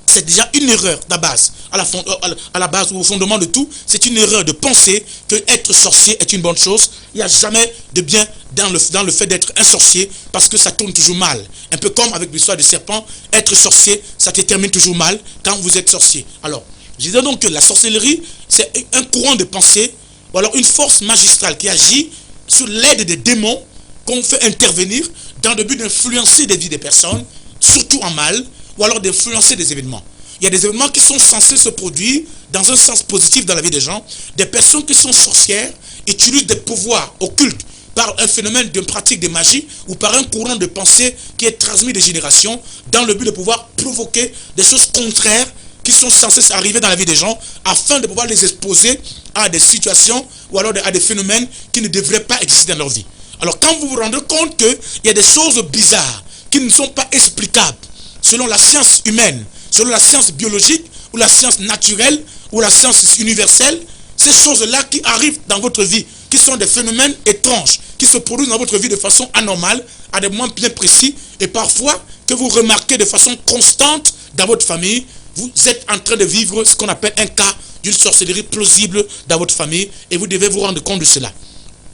c'est déjà une erreur de base, à la base ou au fondement de tout, c'est une erreur de penser que être sorcier est une bonne chose. Il n'y a jamais de bien dans le fait d'être un sorcier parce que ça tourne toujours mal. Un peu comme avec l'histoire du serpent, être sorcier, ça te termine toujours mal quand vous êtes sorcier. Alors, je disais donc que la sorcellerie, c'est un courant de pensée ou alors une force magistrale qui agit sous l'aide des démons qu'on fait intervenir dans le but d'influencer des vies des personnes, surtout en mal, ou alors d'influencer des événements. Il y a des événements qui sont censés se produire dans un sens positif dans la vie des gens. Des personnes qui sont sorcières utilisent des pouvoirs occultes par un phénomène de pratique de magie ou par un courant de pensée qui est transmis des générations dans le but de pouvoir provoquer des choses contraires qui sont censées arriver dans la vie des gens afin de pouvoir les exposer à des situations ou alors à des phénomènes qui ne devraient pas exister dans leur vie. Alors quand vous vous rendez compte qu'il y a des choses bizarres qui ne sont pas explicables selon la science humaine, selon la science biologique, ou la science naturelle, ou la science universelle, ces choses-là qui arrivent dans votre vie, qui sont des phénomènes étranges, qui se produisent dans votre vie de façon anormale, à des moments bien précis, et parfois que vous remarquez de façon constante dans votre famille, vous êtes en train de vivre ce qu'on appelle un cas d'une sorcellerie plausible dans votre famille, et vous devez vous rendre compte de cela.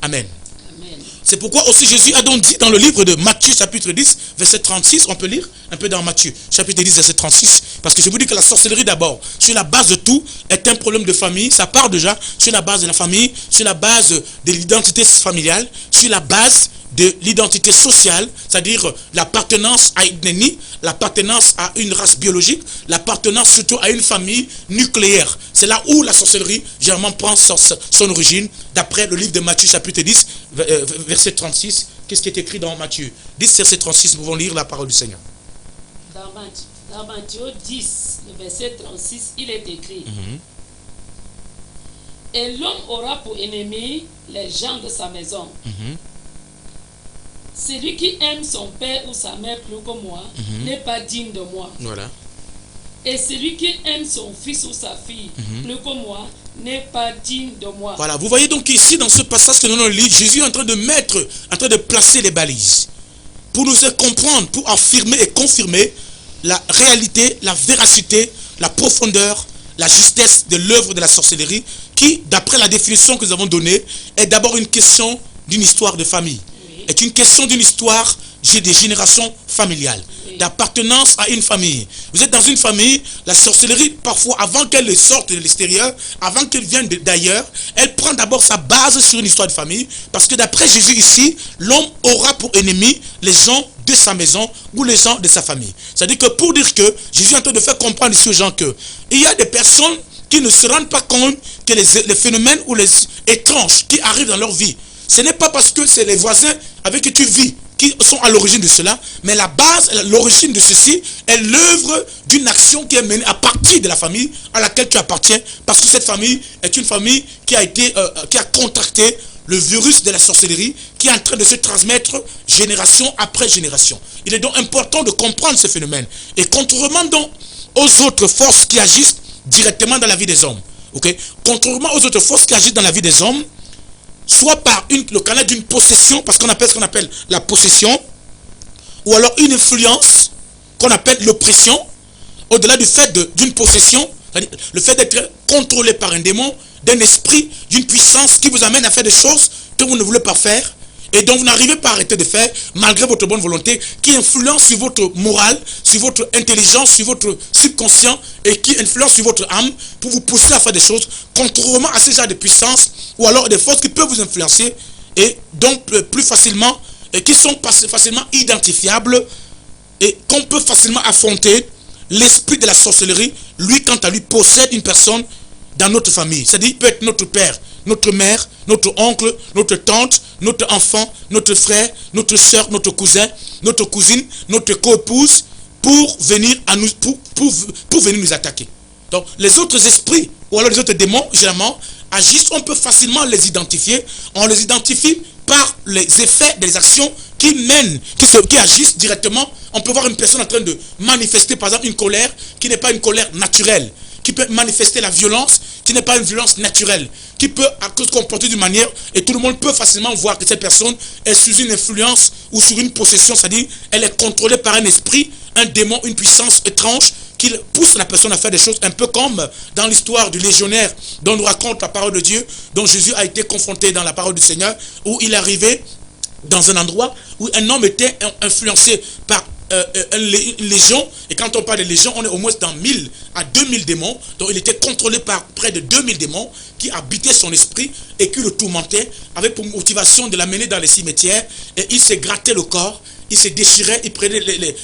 Amen. C'est pourquoi aussi Jésus a donc dit dans le livre de Matthieu chapitre 10, verset 36, on peut lire un peu dans Matthieu chapitre 10, verset 36, parce que je vous dis que la sorcellerie d'abord, sur la base de tout, est un problème de famille. Ça part déjà sur la base de la famille, sur la base de l'identité familiale, sur la base de l'identité sociale, c'est-à-dire l'appartenance à une ethnie, l'appartenance à une race biologique, l'appartenance surtout à une famille nucléaire. C'est là où la sorcellerie généralement prend son origine, d'après le livre de Matthieu chapitre 10, verset 36. Qu'est-ce qui est écrit dans Matthieu 10, verset 36, nous pouvons lire la parole du Seigneur. Dans Matthieu 10, le verset 36, il est écrit Et l'homme aura pour ennemi les gens de sa maison. Celui qui aime son père ou sa mère plus que moi n'est pas digne de moi. Voilà. Et celui qui aime son fils ou sa fille plus que moi n'est pas digne de moi. Voilà, vous voyez donc ici dans ce passage que nous allons lire, Jésus est en train de placer les balises pour nous faire comprendre, pour affirmer et confirmer la réalité, la véracité, la profondeur, la justesse de l'œuvre de la sorcellerie qui, d'après la définition que nous avons donnée, est d'abord une question d'une histoire de famille. Est une question d'une histoire des générations familiales, d'appartenance à une famille. Vous êtes dans une famille, la sorcellerie, parfois, avant qu'elle sorte de l'extérieur, avant qu'elle vienne d'ailleurs, elle prend d'abord sa base sur une histoire de famille, parce que d'après Jésus ici, l'homme aura pour ennemi les gens de sa maison ou les gens de sa famille. C'est-à-dire que pour dire que Jésus est en train de faire comprendre ici aux gens que il y a des personnes qui ne se rendent pas compte que les phénomènes ou les étranges qui arrivent dans leur vie, ce n'est pas parce que c'est les voisins avec qui tu vis qui sont à l'origine de cela, mais la base, l'origine de ceci est l'œuvre d'une action qui est menée à partir de la famille à laquelle tu appartiens, parce que cette famille est une famille qui a été, qui a contracté le virus de la sorcellerie qui est en train de se transmettre génération après génération. Il est donc important de comprendre ce phénomène. Et contrairement donc aux autres forces qui agissent directement dans la vie des hommes, okay? Contrairement aux autres forces qui agissent dans la vie des hommes, soit par le canal d'une possession, parce qu'on appelle ce qu'on appelle la possession, ou alors une influence qu'on appelle l'oppression, au-delà du fait d'une possession, le fait d'être contrôlé par un démon, d'un esprit, d'une puissance qui vous amène à faire des choses que vous ne voulez pas faire et dont vous n'arrivez pas à arrêter de faire malgré votre bonne volonté, qui influence sur votre morale, sur votre intelligence, sur votre subconscient et qui influence sur votre âme pour vous pousser à faire des choses contrairement à ces genres de puissance ou alors des forces qui peuvent vous influencer et donc plus facilement et qui sont facilement identifiables et qu'on peut facilement affronter. L'esprit de la sorcellerie, lui, quant à lui, possède une personne dans notre famille. C'est-à-dire, il peut être notre père, notre mère, notre oncle, notre tante, notre enfant, notre frère, notre soeur, notre cousin, notre cousine, notre co-épouse, pour venir à nous, pour venir nous attaquer. Donc, les autres esprits, ou alors les autres démons, généralement, agissent, on peut facilement les identifier. On les identifie par les effets des actions qui mènent, qui agissent directement. On peut voir une personne en train de manifester, par exemple, une colère qui n'est pas une colère naturelle, qui peut manifester la violence, qui n'est pas une violence naturelle, qui peut se comporter d'une manière, et tout le monde peut facilement voir que cette personne est sous une influence ou sur une possession, c'est-à-dire elle est contrôlée par un esprit, un démon, une puissance étrange qui pousse la personne à faire des choses, un peu comme dans l'histoire du légionnaire dont nous raconte la parole de Dieu, dont Jésus a été confronté dans la parole du Seigneur, où il arrivait dans un endroit où un homme était influencé par une légion, et quand on parle de légion, on est au moins dans 1000 à 2000 démons, donc il était contrôlé par près de 2000 démons qui habitaient son esprit et qui le tourmentaient, avec pour motivation de l'amener dans les cimetières, et il s'est gratté le corps, il se déchirait, il prenait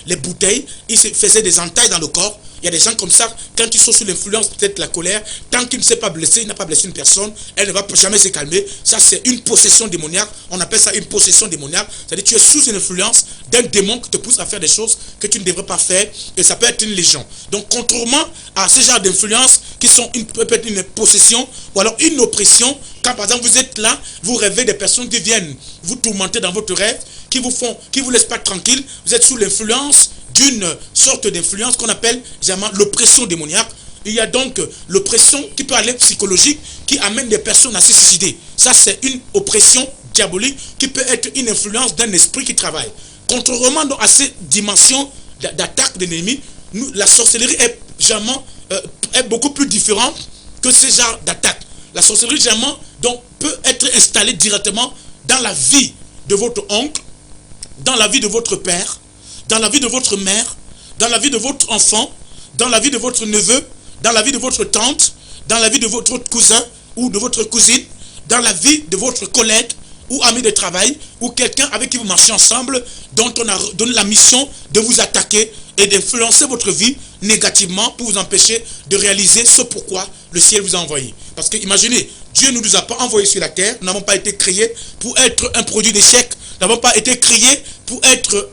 les bouteilles, il se faisait des entailles dans le corps. Il y a des gens comme ça, quand ils sont sous l'influence peut-être de la colère, tant qu'il ne s'est pas blessé, il n'a pas blessé une personne, elle ne va jamais se calmer. Ça, c'est une possession démoniaque. On appelle ça une possession démoniaque. C'est-à-dire que tu es sous une influence d'un démon qui te pousse à faire des choses que tu ne devrais pas faire, et ça peut être une légion. Donc, contrairement à ce genre d'influence qui sont peut-être une possession ou alors une oppression, quand par exemple vous êtes là, vous rêvez des personnes qui viennent vous tourmenter dans votre rêve, qui vous laissent pas tranquille, vous êtes sous l'influence d'une sorte d'influence qu'on appelle généralement l'oppression démoniaque. Il y a donc l'oppression qui peut aller psychologique, qui amène des personnes à se suicider. Ça, c'est une oppression diabolique qui peut être une influence d'un esprit qui travaille. Contrairement donc à ces dimensions d'attaque de l'ennemi, la sorcellerie est généralement est beaucoup plus différente que ce genre d'attaque. La sorcellerie généralement donc peut être installée directement dans la vie de votre oncle, dans la vie de votre père, dans la vie de votre mère, dans la vie de votre enfant, dans la vie de votre neveu, dans la vie de votre tante, dans la vie de votre cousin ou de votre cousine, dans la vie de votre collègue ou ami de travail, ou quelqu'un avec qui vous marchez ensemble, dont on a donné la mission de vous attaquer et d'influencer votre vie négativement pour vous empêcher de réaliser ce pourquoi le ciel vous a envoyé. Parce que imaginez, Dieu ne nous a pas envoyés sur la terre, nous n'avons pas été créés pour être un produit d'échec, nous n'avons pas été créés pour être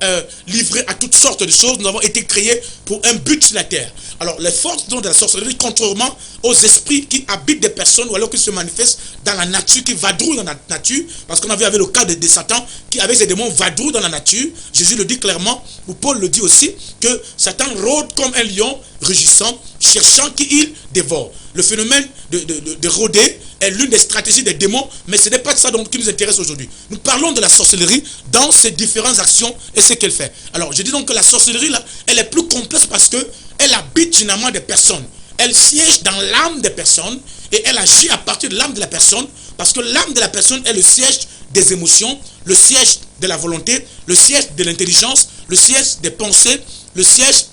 livrés à toutes sortes de choses, nous avons été créés pour un but sur la terre. Alors les forces de la sorcellerie, contrairement aux esprits qui habitent des personnes ou alors qui se manifestent dans la nature, qui vadrouillent dans la nature, parce qu'on a vu avec le cas de Satan, qui avec ses démons vadrouille dans la nature, Jésus le dit clairement, ou Paul le dit aussi, que Satan rôde comme un lion rugissant, cherchant qui il dévore. Le phénomène de rôder est l'une des stratégies des démons, mais ce n'est pas ça qui nous intéresse aujourd'hui. Nous parlons de la sorcellerie dans ses différentes actions et ce qu'elle fait. Alors, je dis donc que la sorcellerie, là, elle est plus complexe parce qu'elle habite généralement des personnes. Elle siège dans l'âme des personnes et elle agit à partir de l'âme de la personne, parce que l'âme de la personne est le siège des émotions, le siège de la volonté, le siège de l'intelligence, le siège des pensées, le siège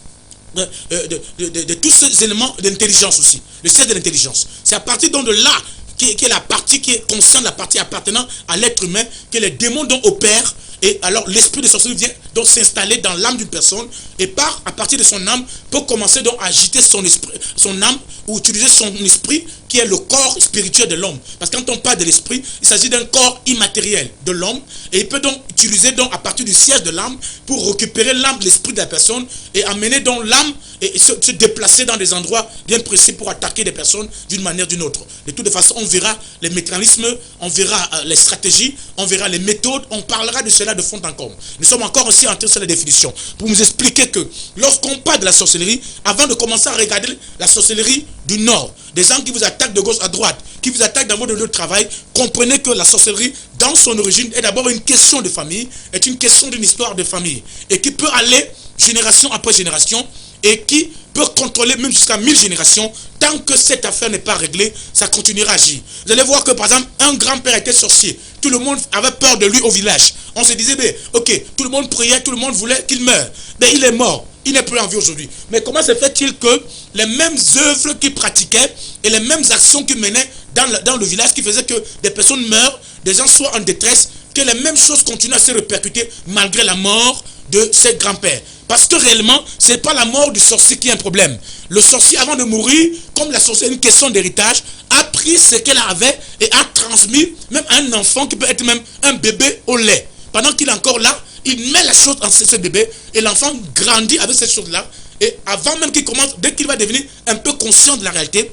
de tous ces éléments d'intelligence aussi. Le siège de l'intelligence. C'est à partir donc de là, qui est la partie qui concerne la partie appartenant à l'être humain, que les démons donc opèrent. Et alors l'esprit de sorcellerie vient donc s'installer dans l'âme d'une personne et part à partir de son âme pour commencer donc à agiter son esprit, son âme, ou utiliser son esprit qui est le corps spirituel de l'homme. Parce que quand on parle de l'esprit, il s'agit d'un corps immatériel de l'homme et il peut donc utiliser donc à partir du siège de l'âme pour récupérer l'âme de l'esprit de la personne et amener donc l'âme et se déplacer dans des endroits bien précis pour attaquer des personnes d'une manière ou d'une autre. De toute façon, on verra les mécanismes, on verra les stratégies, on verra les méthodes, on parlera de cela de fond en comble. Nous sommes encore aussi en train de faire la définition pour nous expliquer que lorsqu'on parle de la sorcellerie, avant de commencer à regarder la sorcellerie du Nord, des gens qui vous attaquent de gauche à droite, qui vous attaquent dans votre lieu de travail, comprenez que la sorcellerie, dans son origine, est d'abord une question de famille, est une question d'une histoire de famille, et qui peut aller génération après génération, et qui peut contrôler même jusqu'à 1000 générations. Tant que cette affaire n'est pas réglée, ça continuera à agir. Vous allez voir que par exemple, un grand-père était sorcier. Tout le monde avait peur de lui au village. On se disait, mais, ok, tout le monde priait, tout le monde voulait qu'il meure. Mais il est mort. Il n'est plus en vie aujourd'hui. Mais comment se fait-il que les mêmes œuvres qu'il pratiquait et les mêmes actions qu'il menait dans le village qui faisaient que des personnes meurent, des gens soient en détresse, que les mêmes choses continuent à se répercuter malgré la mort de ses grands-pères? Parce que réellement, ce n'est pas la mort du sorcier qui est un problème. Le sorcier, avant de mourir, comme la sorcellerie est une question d'héritage, a pris ce qu'elle avait et a transmis même à un enfant qui peut être même un bébé au lait. Pendant qu'il est encore là, il met la chose en ce bébé et l'enfant grandit avec cette chose-là. Et avant même qu'il commence, dès qu'il va devenir un peu conscient de la réalité,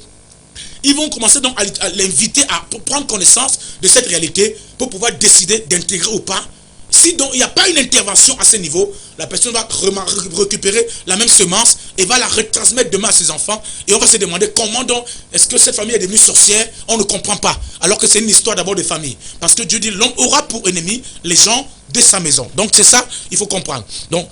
ils vont commencer donc à l'inviter à prendre connaissance de cette réalité pour pouvoir décider d'intégrer ou pas. Si donc il n'y a pas une intervention à ce niveau, la personne va récupérer la même semence et va la retransmettre demain à ses enfants. Et on va se demander comment donc est-ce que cette famille est devenue sorcière. On ne comprend pas. Alors que c'est une histoire d'abord de famille. Parce que Dieu dit l'homme aura pour ennemi les gens de sa maison. Donc c'est ça, il faut comprendre. Donc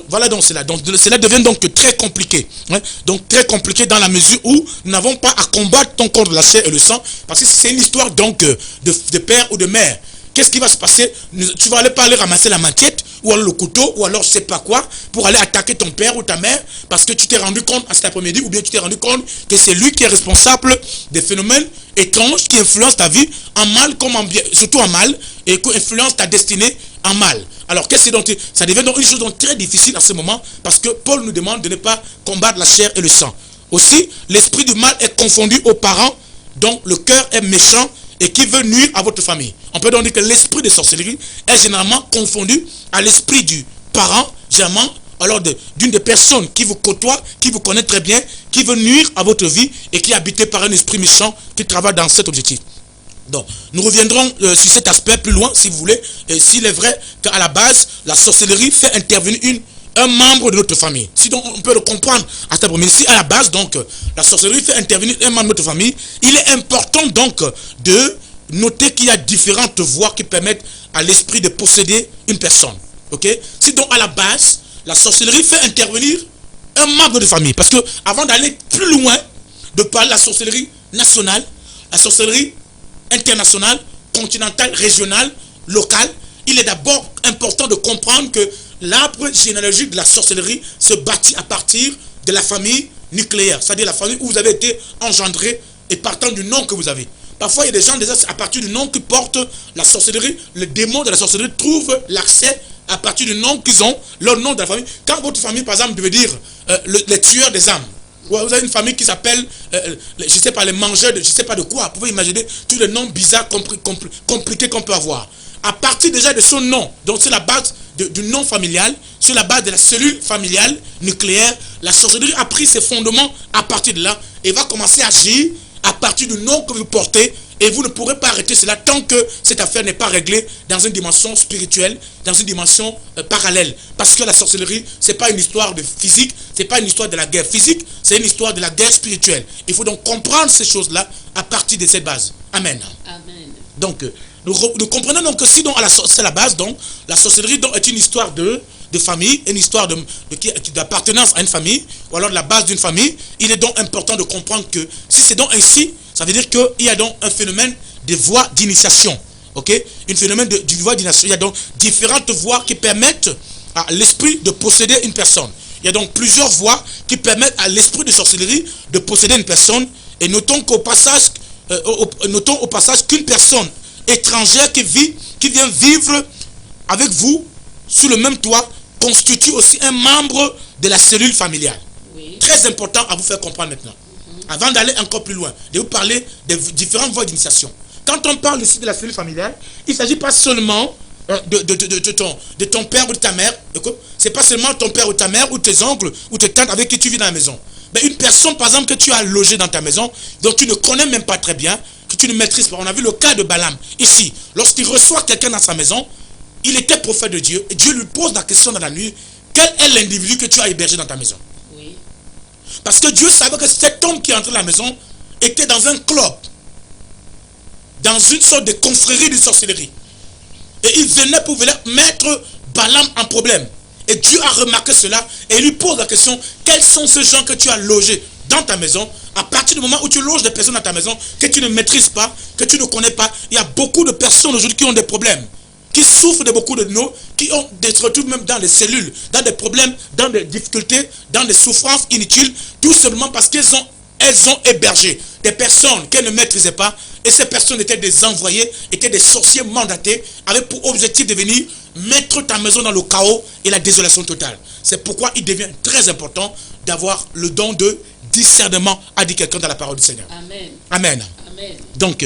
voilà donc cela. Donc cela devient donc très compliqué. Hein? Donc très compliqué dans la mesure où nous n'avons pas à combattre ton corps de la chair et le sang. Parce que c'est une histoire donc de père ou de mère. Qu'est-ce qui va se passer? Tu vas aller ramasser la machette, ou alors le couteau, ou alors je sais pas quoi, pour aller attaquer ton père ou ta mère, parce que tu t'es rendu compte à cet après-midi, ou bien tu t'es rendu compte que c'est lui qui est responsable des phénomènes étranges qui influencent ta vie en mal comme en bien, surtout en mal, et qui influencent ta destinée en mal. Alors qu'est-ce que donc ça devient donc une chose donc très difficile à ce moment, parce que Paul nous demande de ne pas combattre la chair et le sang. Aussi, l'esprit du mal est confondu aux parents, dont le cœur est méchant et qui veut nuire à votre famille. On peut donc dire que l'esprit de sorcellerie est généralement confondu à l'esprit du parent, généralement, alors d'une des personnes qui vous côtoie, qui vous connaît très bien, qui veut nuire à votre vie et qui est habité par un esprit méchant qui travaille dans cet objectif. Donc, nous reviendrons sur cet aspect plus loin, si vous voulez, et s'il est vrai qu'à la base, la sorcellerie fait intervenir un membre de notre famille. Si donc on peut le comprendre à cet après-midi, si à la base, donc, la sorcellerie fait intervenir un membre de notre famille, il est important donc de noter qu'il y a différentes voies qui permettent à l'esprit de posséder une personne. Ok? Si donc à la base, la sorcellerie fait intervenir un membre de famille, parce que avant d'aller plus loin, de parler de la sorcellerie nationale, la sorcellerie internationale, continentale, régionale, locale, il est d'abord important de comprendre que l'arbre généalogique de la sorcellerie se bâtit à partir de la famille nucléaire, c'est-à-dire la famille où vous avez été engendré et partant du nom que vous avez. Parfois, il y a des gens, déjà, à partir du nom qui portent la sorcellerie, le démon de la sorcellerie trouve l'accès à partir du nom qu'ils ont, leur nom de la famille. Quand votre famille, par exemple, devait dire les tueurs des âmes, vous avez une famille qui s'appelle, je ne sais pas, les mangeurs de je ne sais pas de quoi, vous pouvez imaginer tous les noms bizarres, compliqués qu'on peut avoir. À partir déjà de son nom, donc c'est la base du nom familial, sur la base de la cellule familiale nucléaire, la sorcellerie a pris ses fondements à partir de là et va commencer à agir à partir du nom que vous portez, et vous ne pourrez pas arrêter cela tant que cette affaire n'est pas réglée dans une dimension spirituelle, dans une dimension parallèle. Parce que la sorcellerie, ce n'est pas une histoire de physique, ce n'est pas une histoire de la guerre physique, c'est une histoire de la guerre spirituelle. Il faut donc comprendre ces choses-là à partir de cette base. Amen. Amen. Donc, nous comprenons donc que si c'est la base, donc, la sorcellerie donc, est une histoire de famille, une histoire d'appartenance à une famille, ou alors de la base d'une famille. Il est donc important de comprendre que si c'est donc ainsi, ça veut dire qu'il y a donc un phénomène de voie d'initiation. Ok? Un phénomène du voie d'initiation. Il y a donc différentes voies qui permettent à l'esprit de posséder une personne. Il y a donc plusieurs voies qui permettent à l'esprit de sorcellerie de posséder une personne. Et notons au passage qu'une personne étrangère qui vient vivre avec vous sous le même toit constitue aussi un membre de la cellule familiale. Oui. Très important à vous faire comprendre maintenant. Avant d'aller encore plus loin, de vous parler des différentes voies d'initiation. Quand on parle ici de la cellule familiale, il ne s'agit pas seulement de ton père ou de ta mère. Ce n'est pas seulement ton père ou ta mère ou tes oncles ou tes tantes avec qui tu vis dans la maison. Mais une personne, par exemple, que tu as logée dans ta maison, dont tu ne connais même pas très bien, que tu ne maîtrises pas. On a vu le cas de Balaam. Ici, lorsqu'il reçoit quelqu'un dans sa maison, il était prophète de Dieu. Et Dieu lui pose la question dans la nuit, quel est l'individu que tu as hébergé dans ta maison? Oui. Parce que Dieu savait que cet homme qui est entré dans la maison était dans un club, dans une sorte de confrérie de sorcellerie. Et il venait pour venir mettre Balaam en problème. Et Dieu a remarqué cela et il lui pose la question, quels sont ces gens que tu as logés dans ta maison? À partir du moment où tu loges des personnes dans ta maison que tu ne maîtrises pas, que tu ne connais pas, il y a beaucoup de personnes aujourd'hui qui ont des problèmes, qui souffrent de beaucoup de maux, qui se retrouvent même dans les cellules, dans des problèmes, dans des difficultés, dans des souffrances inutiles, tout simplement parce qu'elles ont hébergé des personnes qu'elles ne maîtrisaient pas, et ces personnes étaient des envoyés, étaient des sorciers mandatés, avec pour objectif de venir mettre ta maison dans le chaos et la désolation totale. C'est pourquoi il devient très important d'avoir le don de discernement, a dit quelqu'un dans la parole du Seigneur. Amen. Amen. Amen. Donc,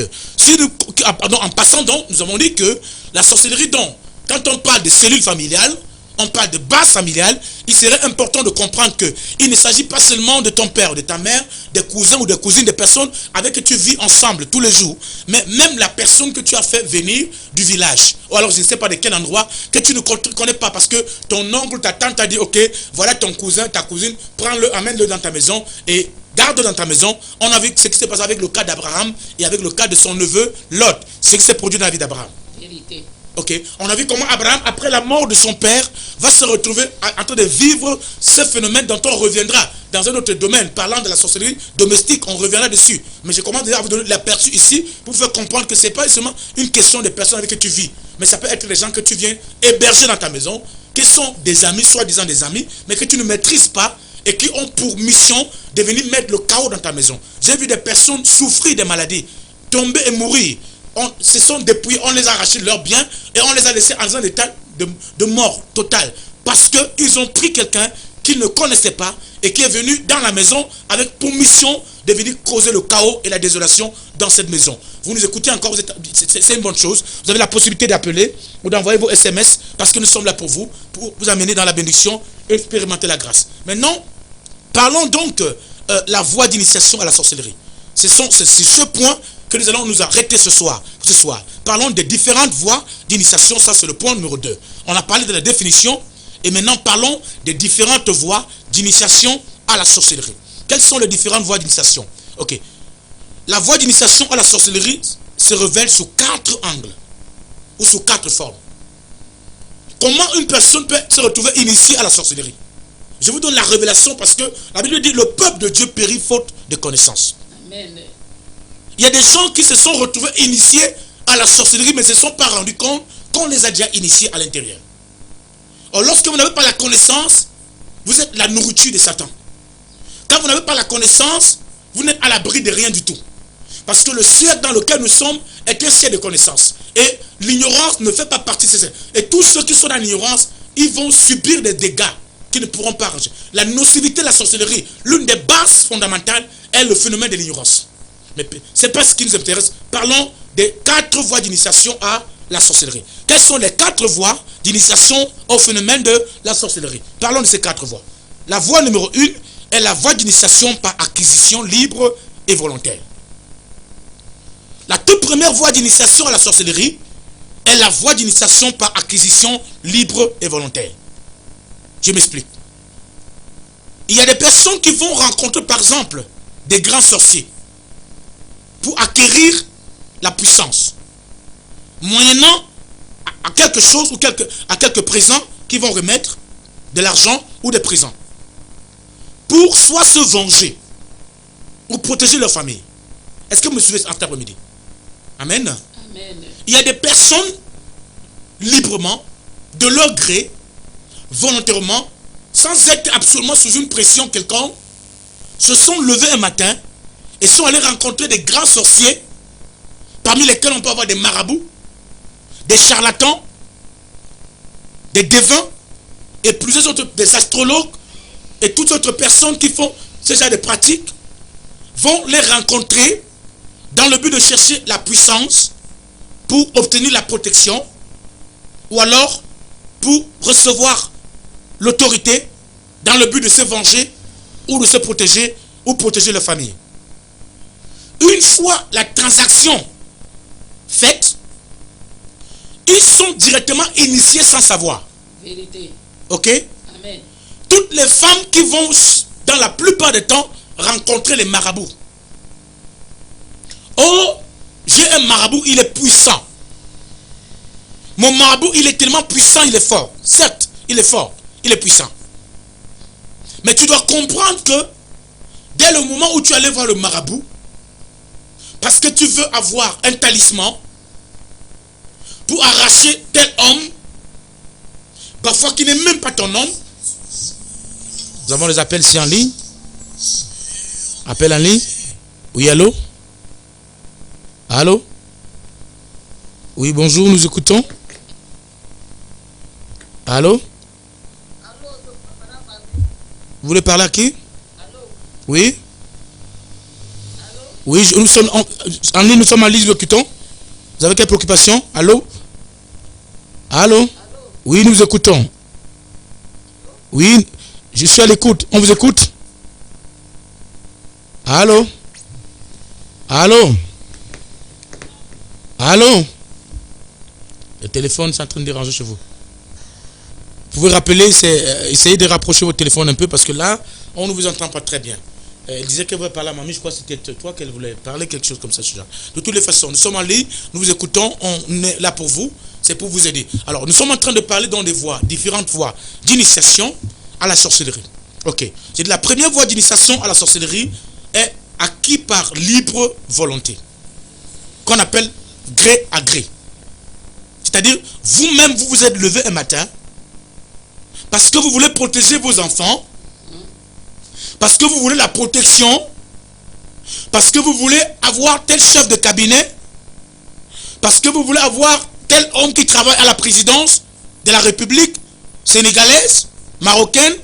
en passant donc, nous avons dit que la sorcellerie, donc, quand on parle de cellules familiales, on parle de base familiale, il serait important de comprendre qu'il ne s'agit pas seulement de ton père, de ta mère, des cousins ou des cousines, des personnes avec qui tu vis ensemble tous les jours, mais même la personne que tu as fait venir du village, ou alors je ne sais pas de quel endroit, que tu ne connais pas parce que ton oncle, ta tante t'a dit, ok, voilà ton cousin, ta cousine, prends-le, amène-le dans ta maison et garde-le dans ta maison. On a vu ce qui s'est passé avec le cas d'Abraham et avec le cas de son neveu Lot, ce qui s'est produit dans la vie d'Abraham. Vérité. Ok, on a vu comment Abraham, après la mort de son père, va se retrouver en train de vivre ce phénomène dont on reviendra dans un autre domaine, parlant de la sorcellerie domestique, on reviendra dessus. Mais je commence déjà à vous donner l'aperçu ici pour vous faire comprendre que ce n'est pas seulement une question des personnes avec qui tu vis, mais ça peut être les gens que tu viens héberger dans ta maison, qui sont des amis, soi-disant des amis, mais que tu ne maîtrises pas et qui ont pour mission de venir mettre le chaos dans ta maison. J'ai vu des personnes souffrir des maladies, tomber et mourir. Se sont dépouillés, on les a arrachés de leurs biens et on les a laissés en un état de mort totale. Parce qu'ils ont pris quelqu'un qu'ils ne connaissaient pas et qui est venu dans la maison avec pour mission de venir causer le chaos et la désolation dans cette maison. Vous nous écoutez encore, c'est une bonne chose. Vous avez la possibilité d'appeler ou d'envoyer vos SMS parce que nous sommes là pour vous amener dans la bénédiction et expérimenter la grâce. Maintenant, parlons donc la voie d'initiation à la sorcellerie. C'est ce point que nous allons nous arrêter ce soir. Parlons des différentes voies d'initiation, ça c'est le point numéro 2. On a parlé de la définition, et maintenant parlons des différentes voies d'initiation à la sorcellerie. Quelles sont les différentes voies d'initiation? Ok. La voie d'initiation à la sorcellerie se révèle sous 4 angles, ou sous 4 formes. Comment une personne peut se retrouver initiée à la sorcellerie? Je vous donne la révélation parce que la Bible dit le peuple de Dieu périt faute de connaissance. Amen. Il y a des gens qui se sont retrouvés initiés à la sorcellerie, mais ne se sont pas rendus compte qu'on les a déjà initiés à l'intérieur. Or, lorsque vous n'avez pas la connaissance, vous êtes la nourriture de Satan. Quand vous n'avez pas la connaissance, vous n'êtes à l'abri de rien du tout. Parce que le siècle dans lequel nous sommes est un siècle de connaissance. Et l'ignorance ne fait pas partie de ce siècle. Et tous ceux qui sont dans l'ignorance, ils vont subir des dégâts qu'ils ne pourront pas arranger. La nocivité de la sorcellerie, l'une des bases fondamentales est le phénomène de l'ignorance. Mais ce n'est pas ce qui nous intéresse. Parlons des 4 voies d'initiation à la sorcellerie. Quelles sont les 4 voies d'initiation au phénomène de la sorcellerie? Parlons de ces 4 voies. La voie numéro 1 est la voie d'initiation par acquisition libre et volontaire. La toute première voie d'initiation à la sorcellerie est la voie d'initiation par acquisition libre et volontaire. Je m'explique. Il y a des personnes qui vont rencontrer par exemple des grands sorciers pour acquérir la puissance, moyennant à quelque chose ou à quelques présents qu'ils vont remettre, de l'argent ou des présents, pour soit se venger ou protéger leur famille. Est-ce que vous me suivez cet après-midi? Amen. Amen. Il y a des personnes, librement, de leur gré, volontairement, sans être absolument sous une pression quelconque, se sont levés un matin et sont allés rencontrer des grands sorciers, parmi lesquels on peut avoir des marabouts, des charlatans, des devins, et plusieurs autres, des astrologues, et toutes autres personnes qui font ce genre de pratiques, vont les rencontrer dans le but de chercher la puissance pour obtenir la protection, ou alors pour recevoir l'autorité dans le but de se venger ou de se protéger ou protéger leur famille. Une fois la transaction faite, ils sont directement initiés sans savoir. Vérité. Ok? Amen. Toutes les femmes qui vont, dans la plupart des temps, rencontrer les marabouts. Oh, j'ai un marabout, il est puissant. Mon marabout, il est tellement puissant, il est fort. Certes, il est fort, il est puissant. Mais tu dois comprendre que dès le moment où tu allais voir le marabout, parce que tu veux avoir un talisman pour arracher tel homme, parfois qui n'est même pas ton homme. Nous avons les appels ici en ligne. Appel en ligne. Oui, allô? Allô? Oui, bonjour, nous écoutons. Allô? Vous voulez parler à qui? Oui? Oui, nous sommes en ligne, nous sommes en ligne, nous écoutons. Vous avez quelle préoccupation? Allô? Allô? Oui, nous écoutons. Oui, je suis à l'écoute. On vous écoute? Allô? Allô? Allô? Le téléphone est en train de déranger chez vous. Vous pouvez rappeler, essayez de rapprocher votre téléphone un peu parce que là, on ne vous entend pas très bien. Elle disait qu'elle voulait parler à mamie, je crois que c'était toi qu'elle voulait parler, quelque chose comme ça. Ce genre. De toutes les façons, nous sommes en ligne, nous vous écoutons, on est là pour vous, c'est pour vous aider. Alors, nous sommes en train de parler dans des voies, différentes voies d'initiation à la sorcellerie. Ok. J'ai dit la première voie d'initiation à la sorcellerie est acquis par libre volonté, qu'on appelle gré à gré. C'est-à-dire, vous-même, vous vous êtes levé un matin parce que vous voulez protéger vos enfants, parce que vous voulez la protection, parce que vous voulez avoir tel chef de cabinet, parce que vous voulez avoir tel homme qui travaille à la présidence de la République sénégalaise, marocaine,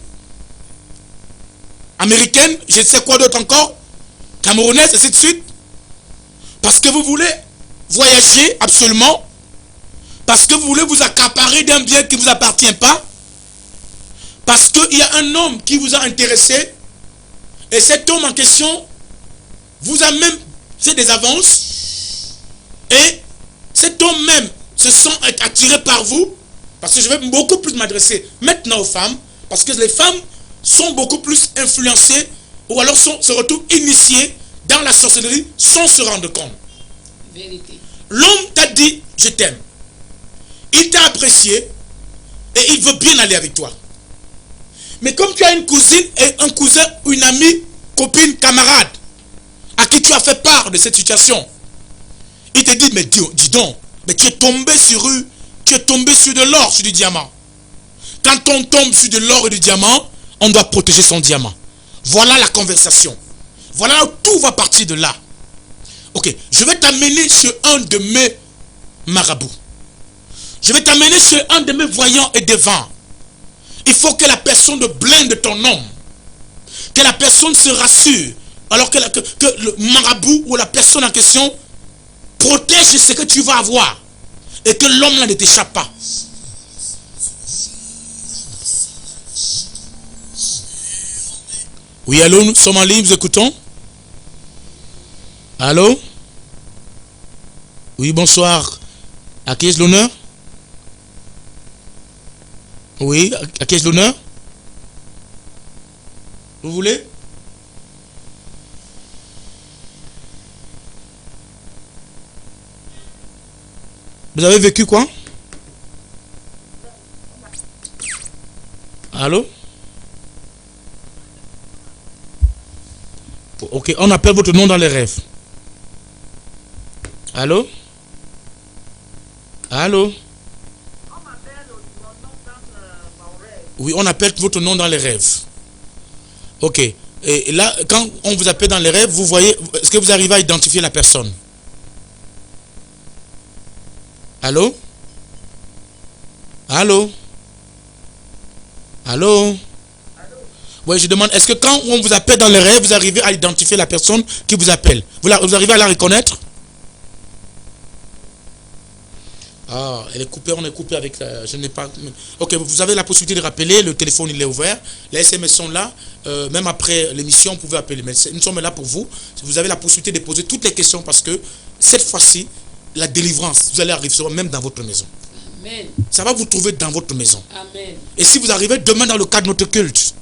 américaine, je ne sais quoi d'autre encore, camerounaise, et ainsi de suite. Parce que vous voulez voyager absolument, parce que vous voulez vous accaparer d'un bien qui ne vous appartient pas, parce qu'il y a un homme qui vous a intéressé, et cet homme en question vous a même fait des avances, et cet homme même se sent attiré par vous, parce que je vais beaucoup plus m'adresser maintenant aux femmes, parce que les femmes sont beaucoup plus influencées, ou alors se retrouvent initiées dans la sorcellerie sans se rendre compte. Vérité. L'homme t'a dit, je t'aime. Il t'a apprécié, et il veut bien aller avec toi. Mais comme tu as une cousine et un cousin, une amie, copine, camarade, à qui tu as fait part de cette situation, il te dit, mais dis donc, mais tu es tombé sur de l'or, sur du diamant. Quand on tombe sur de l'or et du diamant, on doit protéger son diamant. Voilà la conversation. Voilà où tout va partir de là. Ok, je vais t'amener chez un de mes marabouts. Je vais t'amener chez un de mes voyants et devants. Il faut que la personne blinde ton homme. Que la personne se rassure. Alors que le marabout ou la personne en question protège ce que tu vas avoir. Et que l'homme là ne t'échappe pas. Oui, allô, nous sommes en ligne, nous écoutons. Allô? Oui, bonsoir. À qui est l'honneur? Oui, à qui est l'honneur? Vous voulez? Vous avez vécu quoi? Allô? Ok, on appelle votre nom dans les rêves. Allô? Allô? Oui, on appelle votre nom dans les rêves. Ok. Et là, quand on vous appelle dans les rêves, vous voyez, est-ce que vous arrivez à identifier la personne? Allô? Allô? Allô? Oui, je demande, est-ce que quand on vous appelle dans les rêves, vous arrivez à identifier la personne qui vous appelle? Vous arrivez à la reconnaître? Ah, elle est coupée, on est coupé avec la... Je n'ai pas... Ok, vous avez la possibilité de rappeler, le téléphone il est ouvert, les SMS sont là, même après l'émission, vous pouvez appeler, mais nous sommes là pour vous. Vous avez la possibilité de poser toutes les questions parce que cette fois-ci, la délivrance, vous allez arriver même dans votre maison. Amen. Ça va vous trouver dans votre maison. Amen. Et si vous arrivez demain dans le cadre de notre culte,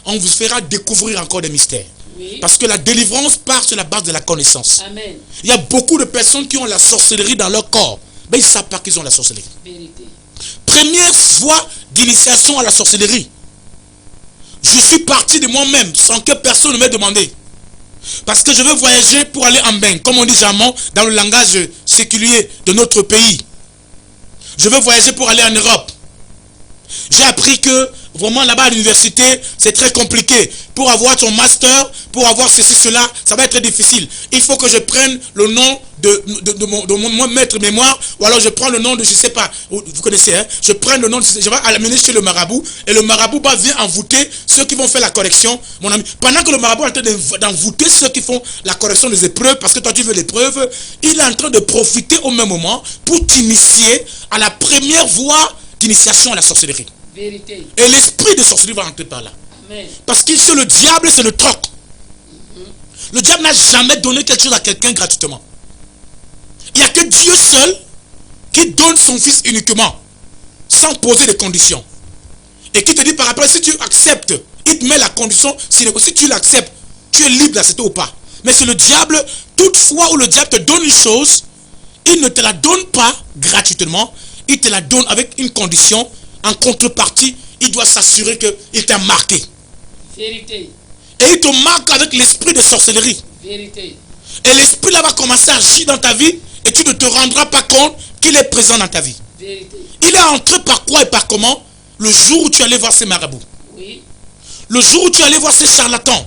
on vous fera découvrir encore des mystères. Oui. Parce que la délivrance part sur la base de la connaissance. Amen. Il y a beaucoup de personnes qui ont la sorcellerie dans leur corps. Mais ils ne savent pas qu'ils ont la sorcellerie. Vérité. Première voie d'initiation à la sorcellerie. Je suis parti de moi-même sans que personne ne m'ait demandé. Parce que je veux voyager pour aller en bain, comme on dit généralement dans le langage séculier de notre pays. Je veux voyager pour aller en Europe. J'ai appris que vraiment là-bas à l'université, c'est très compliqué. Pour avoir ton master, pour avoir ceci, cela, ça va être très difficile. Il faut que je prenne le nom de mon maître mémoire, ou alors je prends le nom de, je ne sais pas, vous connaissez, hein, je prends le nom, je vais l'amener chez le marabout, et le marabout vient envoûter ceux qui vont faire la correction, mon ami. Pendant que le marabout est en train d'envoûter ceux qui font la correction des épreuves, parce que toi tu veux l'épreuve, il est en train de profiter au même moment pour t'initier à la première voie d'initiation à la sorcellerie. Vérité. Et l'esprit de sorcellerie va entrer par là. Amen. Parce que c'est le diable, c'est le troc. Le diable n'a jamais donné quelque chose à quelqu'un gratuitement. Il n'y a que Dieu seul qui donne son fils uniquement, sans poser de conditions. Et qui te dit par rapport, si tu acceptes, il te met la condition, si tu l'acceptes, tu es libre d'accepter ou pas. Mais c'est le diable, toutefois où le diable te donne une chose, il ne te la donne pas gratuitement, il te la donne avec une condition. En contrepartie, il doit s'assurer qu'il t'a marqué. Vérité. Et il te marque avec l'esprit de sorcellerie. Vérité. Et l'esprit là va commencer à agir dans ta vie et tu ne te rendras pas compte qu'il est présent dans ta vie. Vérité. Il est entré par quoi et par comment? Le jour où tu allais voir ces marabouts. Oui. Le jour où tu allais voir ces charlatans.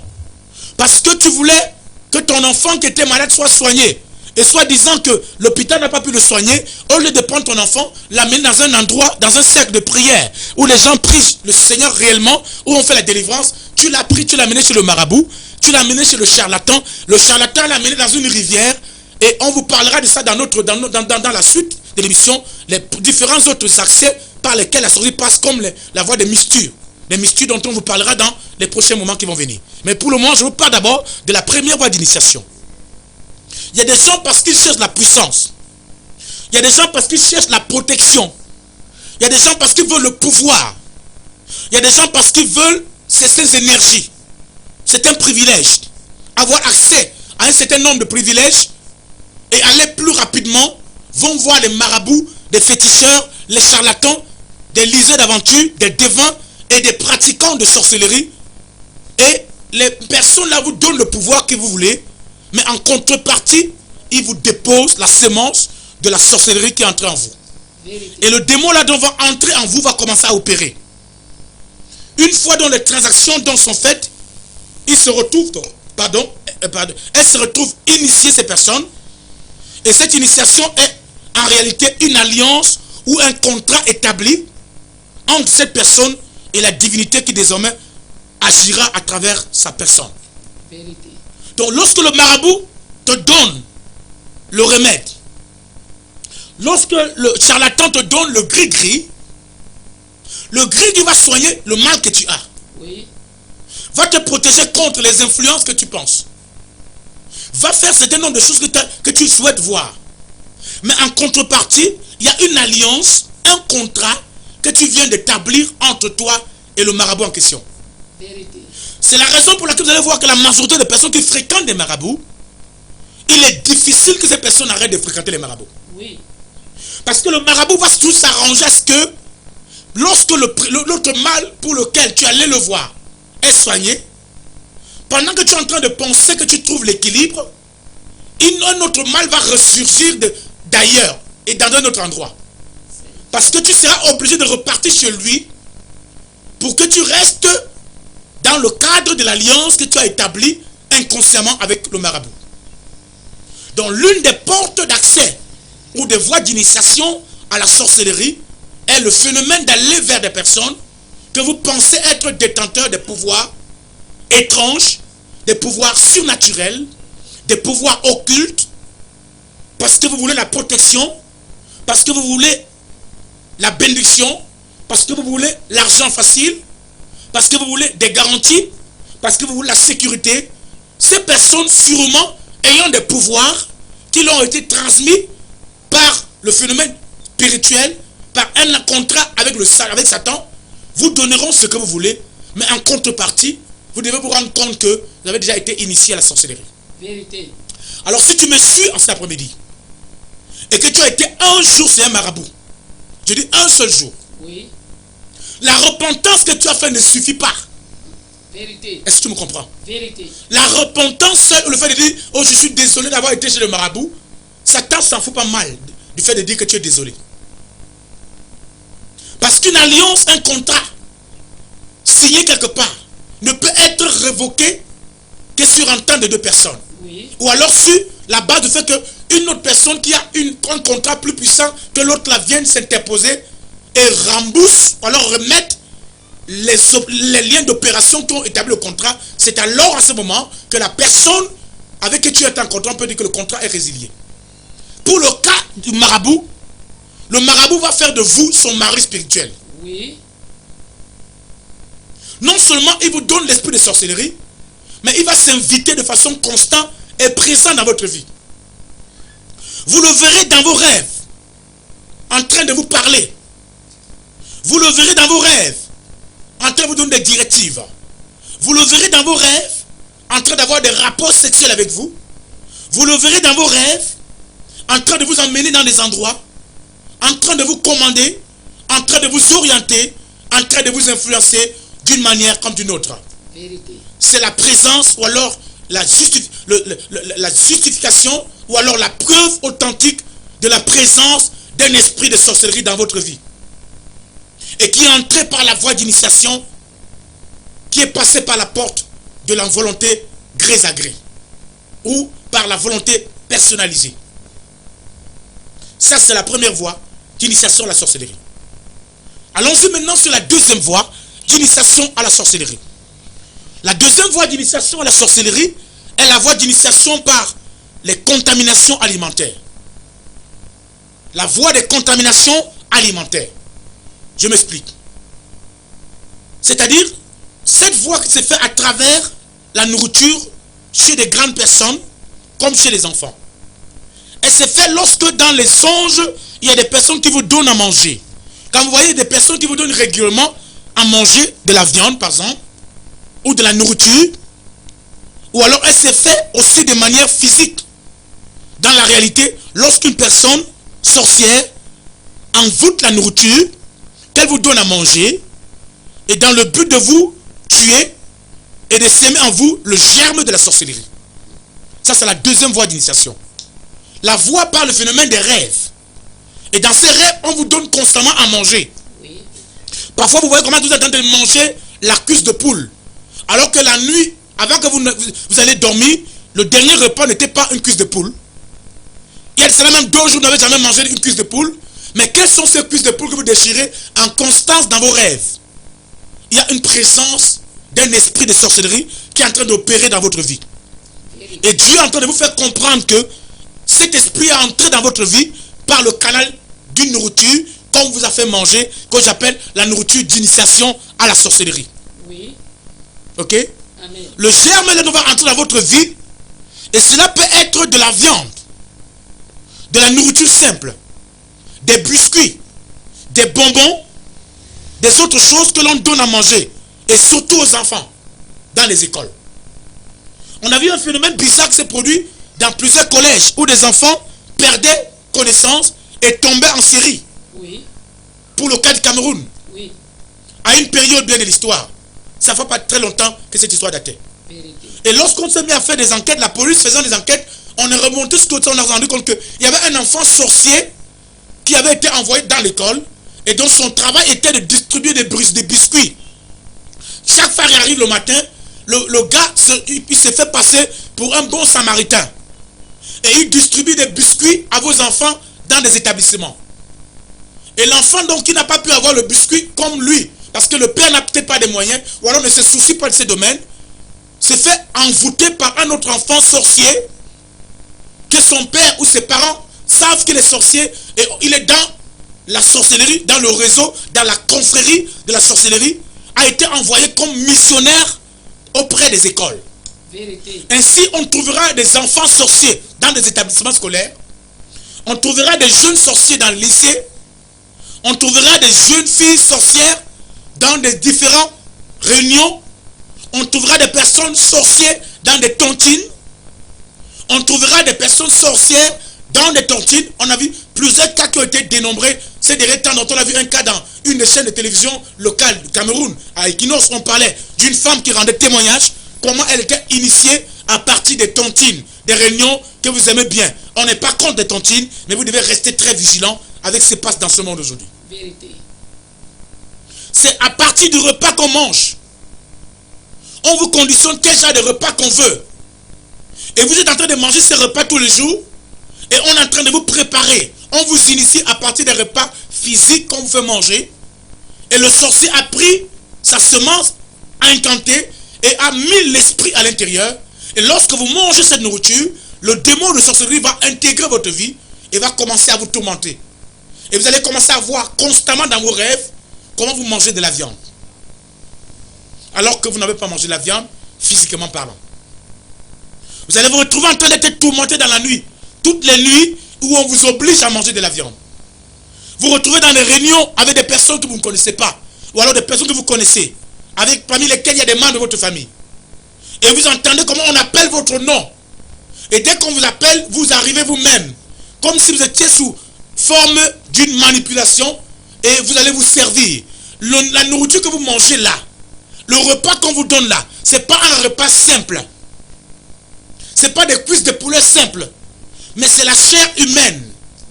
Parce que tu voulais que ton enfant qui était malade soit soigné. Et soit disant que l'hôpital n'a pas pu le soigner, au lieu de prendre ton enfant, l'amener dans un endroit, dans un cercle de prière, où les gens prient le Seigneur réellement, où on fait la délivrance, tu l'as pris, tu l'as amené chez le marabout, tu l'as amené chez le charlatan l'a amené dans une rivière, et on vous parlera de ça dans la suite de l'émission, les différents autres accès par lesquels la sorcellerie passe, comme la voie des mystures. Les mystures dont on vous parlera dans les prochains moments qui vont venir. Mais pour le moment, je vous parle d'abord de la première voie d'initiation. Il y a des gens parce qu'ils cherchent la puissance. Il y a des gens parce qu'ils cherchent la protection. Il y a des gens parce qu'ils veulent le pouvoir. Il y a des gens parce qu'ils veulent certaines énergies. C'est un privilège. Avoir accès à un certain nombre de privilèges et aller plus rapidement vont voir les marabouts, des féticheurs, les charlatans, des liseurs d'aventure, des devins et des pratiquants de sorcellerie. Et les personnes là vous donnent le pouvoir que vous voulez. Mais en contrepartie, il vous dépose la semence de la sorcellerie qui est entrée en vous. Vérité. Et le démon là dont va entrer en vous va commencer à opérer. Une fois dont les transactions dont sont faites, il se retrouve, elle se retrouve initiée ces personnes. Et cette initiation est en réalité une alliance ou un contrat établi entre cette personne et la divinité qui désormais agira à travers sa personne. Vérité. Donc lorsque le marabout te donne le remède, lorsque le charlatan te donne le gris-gris va soigner le mal que tu as. Oui. Va te protéger contre les influences que tu penses. Va faire un certain nombre de choses que tu souhaites voir. Mais en contrepartie, il y a une alliance, un contrat que tu viens d'établir entre toi et le marabout en question. Vérité. C'est la raison pour laquelle vous allez voir que la majorité des personnes qui fréquentent des marabouts, il est difficile que ces personnes arrêtent de fréquenter les marabouts. Oui. Parce que le marabout va tout s'arranger à ce que lorsque l'autre mal pour lequel tu allais le voir est soigné, pendant que tu es en train de penser que tu trouves l'équilibre, un autre mal va ressurgir d'ailleurs et dans un autre endroit. Parce que tu seras obligé de repartir chez lui pour que tu restes dans le cadre de l'alliance que tu as établie inconsciemment avec le marabout. Donc l'une des portes d'accès ou des voies d'initiation à la sorcellerie est le phénomène d'aller vers des personnes que vous pensez être détenteurs des pouvoirs étranges, des pouvoirs surnaturels, des pouvoirs occultes, parce que vous voulez la protection, parce que vous voulez la bénédiction, parce que vous voulez l'argent facile, parce que vous voulez des garanties, parce que vous voulez la sécurité. Ces personnes sûrement ayant des pouvoirs qui leur ont été transmis par le phénomène spirituel, par un contrat avec Satan, vous donneront ce que vous voulez, mais en contrepartie, vous devez vous rendre compte que vous avez déjà été initié à la sorcellerie. Vérité. Alors si tu me suis en cet après-midi, et que tu as été un jour chez un marabout, je dis un seul jour, Oui. la repentance que tu as fait ne suffit pas. Vérité. Est-ce que tu me comprends? Vérité. La repentance seule, le fait de dire, oh je suis désolé d'avoir été chez le marabout, Satan s'en fout pas mal du fait de dire que tu es désolé. Parce qu'une alliance, un contrat, signé quelque part, ne peut être révoqué que sur entente de deux personnes. Oui. Ou alors sur la base du fait qu'une autre personne qui a un contrat plus puissant que l'autre la vienne s'interposer et rembourse, ou alors remettre les liens d'opération qui ont établi le contrat. C'est alors à ce moment que la personne avec qui tu es en contrat peut dire que le contrat est résilié. Pour le cas du marabout, le marabout va faire de vous son mari spirituel. Oui. Non seulement il vous donne l'esprit de sorcellerie, mais il va s'inviter de façon constante et présente dans votre vie. Vous le verrez dans vos rêves, en train de vous parler. Vous le verrez dans vos rêves, en train de vous donner des directives. Vous le verrez dans vos rêves, en train d'avoir des rapports sexuels avec vous. Vous le verrez dans vos rêves, en train de vous emmener dans des endroits, en train de vous commander, en train de vous orienter, en train de vous influencer d'une manière comme d'une autre. Vérité. C'est la présence ou alors la justification ou alors la preuve authentique de la présence d'un esprit de sorcellerie dans votre vie. Et qui est entré par la voie d'initiation, qui est passé par la porte de la volonté gré à gré ou par la volonté personnalisée. Ça, c'est la première voie d'initiation à la sorcellerie. Allons-y maintenant sur la deuxième voie d'initiation à la sorcellerie. La deuxième voie d'initiation à la sorcellerie est la voie d'initiation par les contaminations alimentaires. La voie des contaminations alimentaires. Je m'explique. C'est-à-dire, cette voie qui se fait à travers la nourriture chez des grandes personnes comme chez les enfants. Elle se fait lorsque dans les songes, il y a des personnes qui vous donnent à manger. Quand vous voyez des personnes qui vous donnent régulièrement à manger de la viande, par exemple, ou de la nourriture, ou alors elle se fait aussi de manière physique. Dans la réalité, lorsqu'une personne sorcière envoûte la nourriture qu'elle vous donne à manger, et dans le but de vous tuer et de s'aimer en vous le germe de la sorcellerie. Ça, c'est la deuxième voie d'initiation. La voie par le phénomène des rêves. Et dans ces rêves, on vous donne constamment à manger. Oui. Parfois, vous voyez comment vous êtes en train de manger la cuisse de poule. Alors que la nuit, avant que vous allez dormir, le dernier repas n'était pas une cuisse de poule. Il y a cela même 2 jours, vous n'avez jamais mangé une cuisse de poule. Mais quelles sont ces cuisses de poule que vous déchirez en constance dans vos rêves? Il y a une présence d'un esprit de sorcellerie qui est en train d'opérer dans votre vie. Et Dieu est en train de vous faire comprendre que cet esprit est entré dans votre vie par le canal d'une nourriture qu'on vous a fait manger, que j'appelle la nourriture d'initiation à la sorcellerie. Oui. Ok? Amen. Le germe va entrer dans votre vie et cela peut être de la viande, de la nourriture simple, des biscuits, des bonbons, des autres choses que l'on donne à manger et surtout aux enfants dans les écoles. On a vu un phénomène bizarre qui s'est produit dans plusieurs collèges où des enfants perdaient connaissance et tombaient en série. Oui. Pour le cas du Cameroun, Oui. à une période bien de l'histoire. Ça ne fait pas très longtemps que cette histoire datait. Vérité. Et lorsqu'on s'est mis à faire des enquêtes, la police faisant des enquêtes, on est remonté sur tout ça, on a rendu compte qu'il y avait un enfant sorcier qui avait été envoyé dans l'école Et donc son travail était de distribuer des biscuits. Chaque fois qu'il arrive le matin, le gars, il se fait passer pour un bon samaritain. Et il distribue des biscuits à vos enfants dans des établissements. Et l'enfant donc qui n'a pas pu avoir le biscuit comme lui, parce que le père n'a peut-être pas de moyens, ou alors ne se soucie pas de ces domaines, se fait envoûter par un autre enfant sorcier, que son père ou ses parents savent qu'il est sorcier, et il est dans la sorcellerie, dans le réseau, dans la confrérie de la sorcellerie, a été envoyé comme missionnaire auprès des écoles. Vérité. Ainsi, on trouvera des enfants sorciers dans des établissements scolaires, on trouvera des jeunes sorciers dans le lycée, on trouvera des jeunes filles sorcières dans des différentes réunions, on trouvera des personnes sorcières dans des tontines, on trouvera des personnes sorcières dans des tontines. On a vu plusieurs cas qui ont été dénombrés ces derniers temps, dont on a vu un cas dans une des chaînes de télévision locale du Cameroun, à Equinos. On parlait d'une femme qui rendait témoignage, comment elle était initiée à partir des tontines, des réunions que vous aimez bien. On n'est pas contre des tontines, mais vous devez rester très vigilant avec ce qui se passe dans ce monde aujourd'hui. Vérité. C'est à partir du repas qu'on mange. On vous conditionne quel genre de repas qu'on veut. Et vous êtes en train de manger ces repas tous les jours. Et on est en train de vous préparer. On vous initie à partir des repas physiques qu'on vous fait manger. Et le sorcier a pris sa semence, a incanté et a mis l'esprit à l'intérieur. Et lorsque vous mangez cette nourriture, le démon de sorcellerie va intégrer votre vie et va commencer à vous tourmenter. Et vous allez commencer à voir constamment dans vos rêves comment vous mangez de la viande. Alors que vous n'avez pas mangé de la viande, physiquement parlant. Vous allez vous retrouver en train d'être tourmenté dans la nuit. Toutes les nuits où on vous oblige à manger de la viande. Vous vous retrouvez dans des réunions avec des personnes que vous ne connaissez pas. Ou alors des personnes que vous connaissez. Parmi lesquelles il y a des membres de votre famille. Et vous entendez comment on appelle votre nom. Et dès qu'on vous appelle, vous arrivez vous-même. Comme si vous étiez sous forme d'une manipulation. Et vous allez vous servir. La nourriture que vous mangez là, le repas qu'on vous donne là, ce n'est pas un repas simple. Ce n'est pas des cuisses de poulet simples. Mais c'est la chair humaine,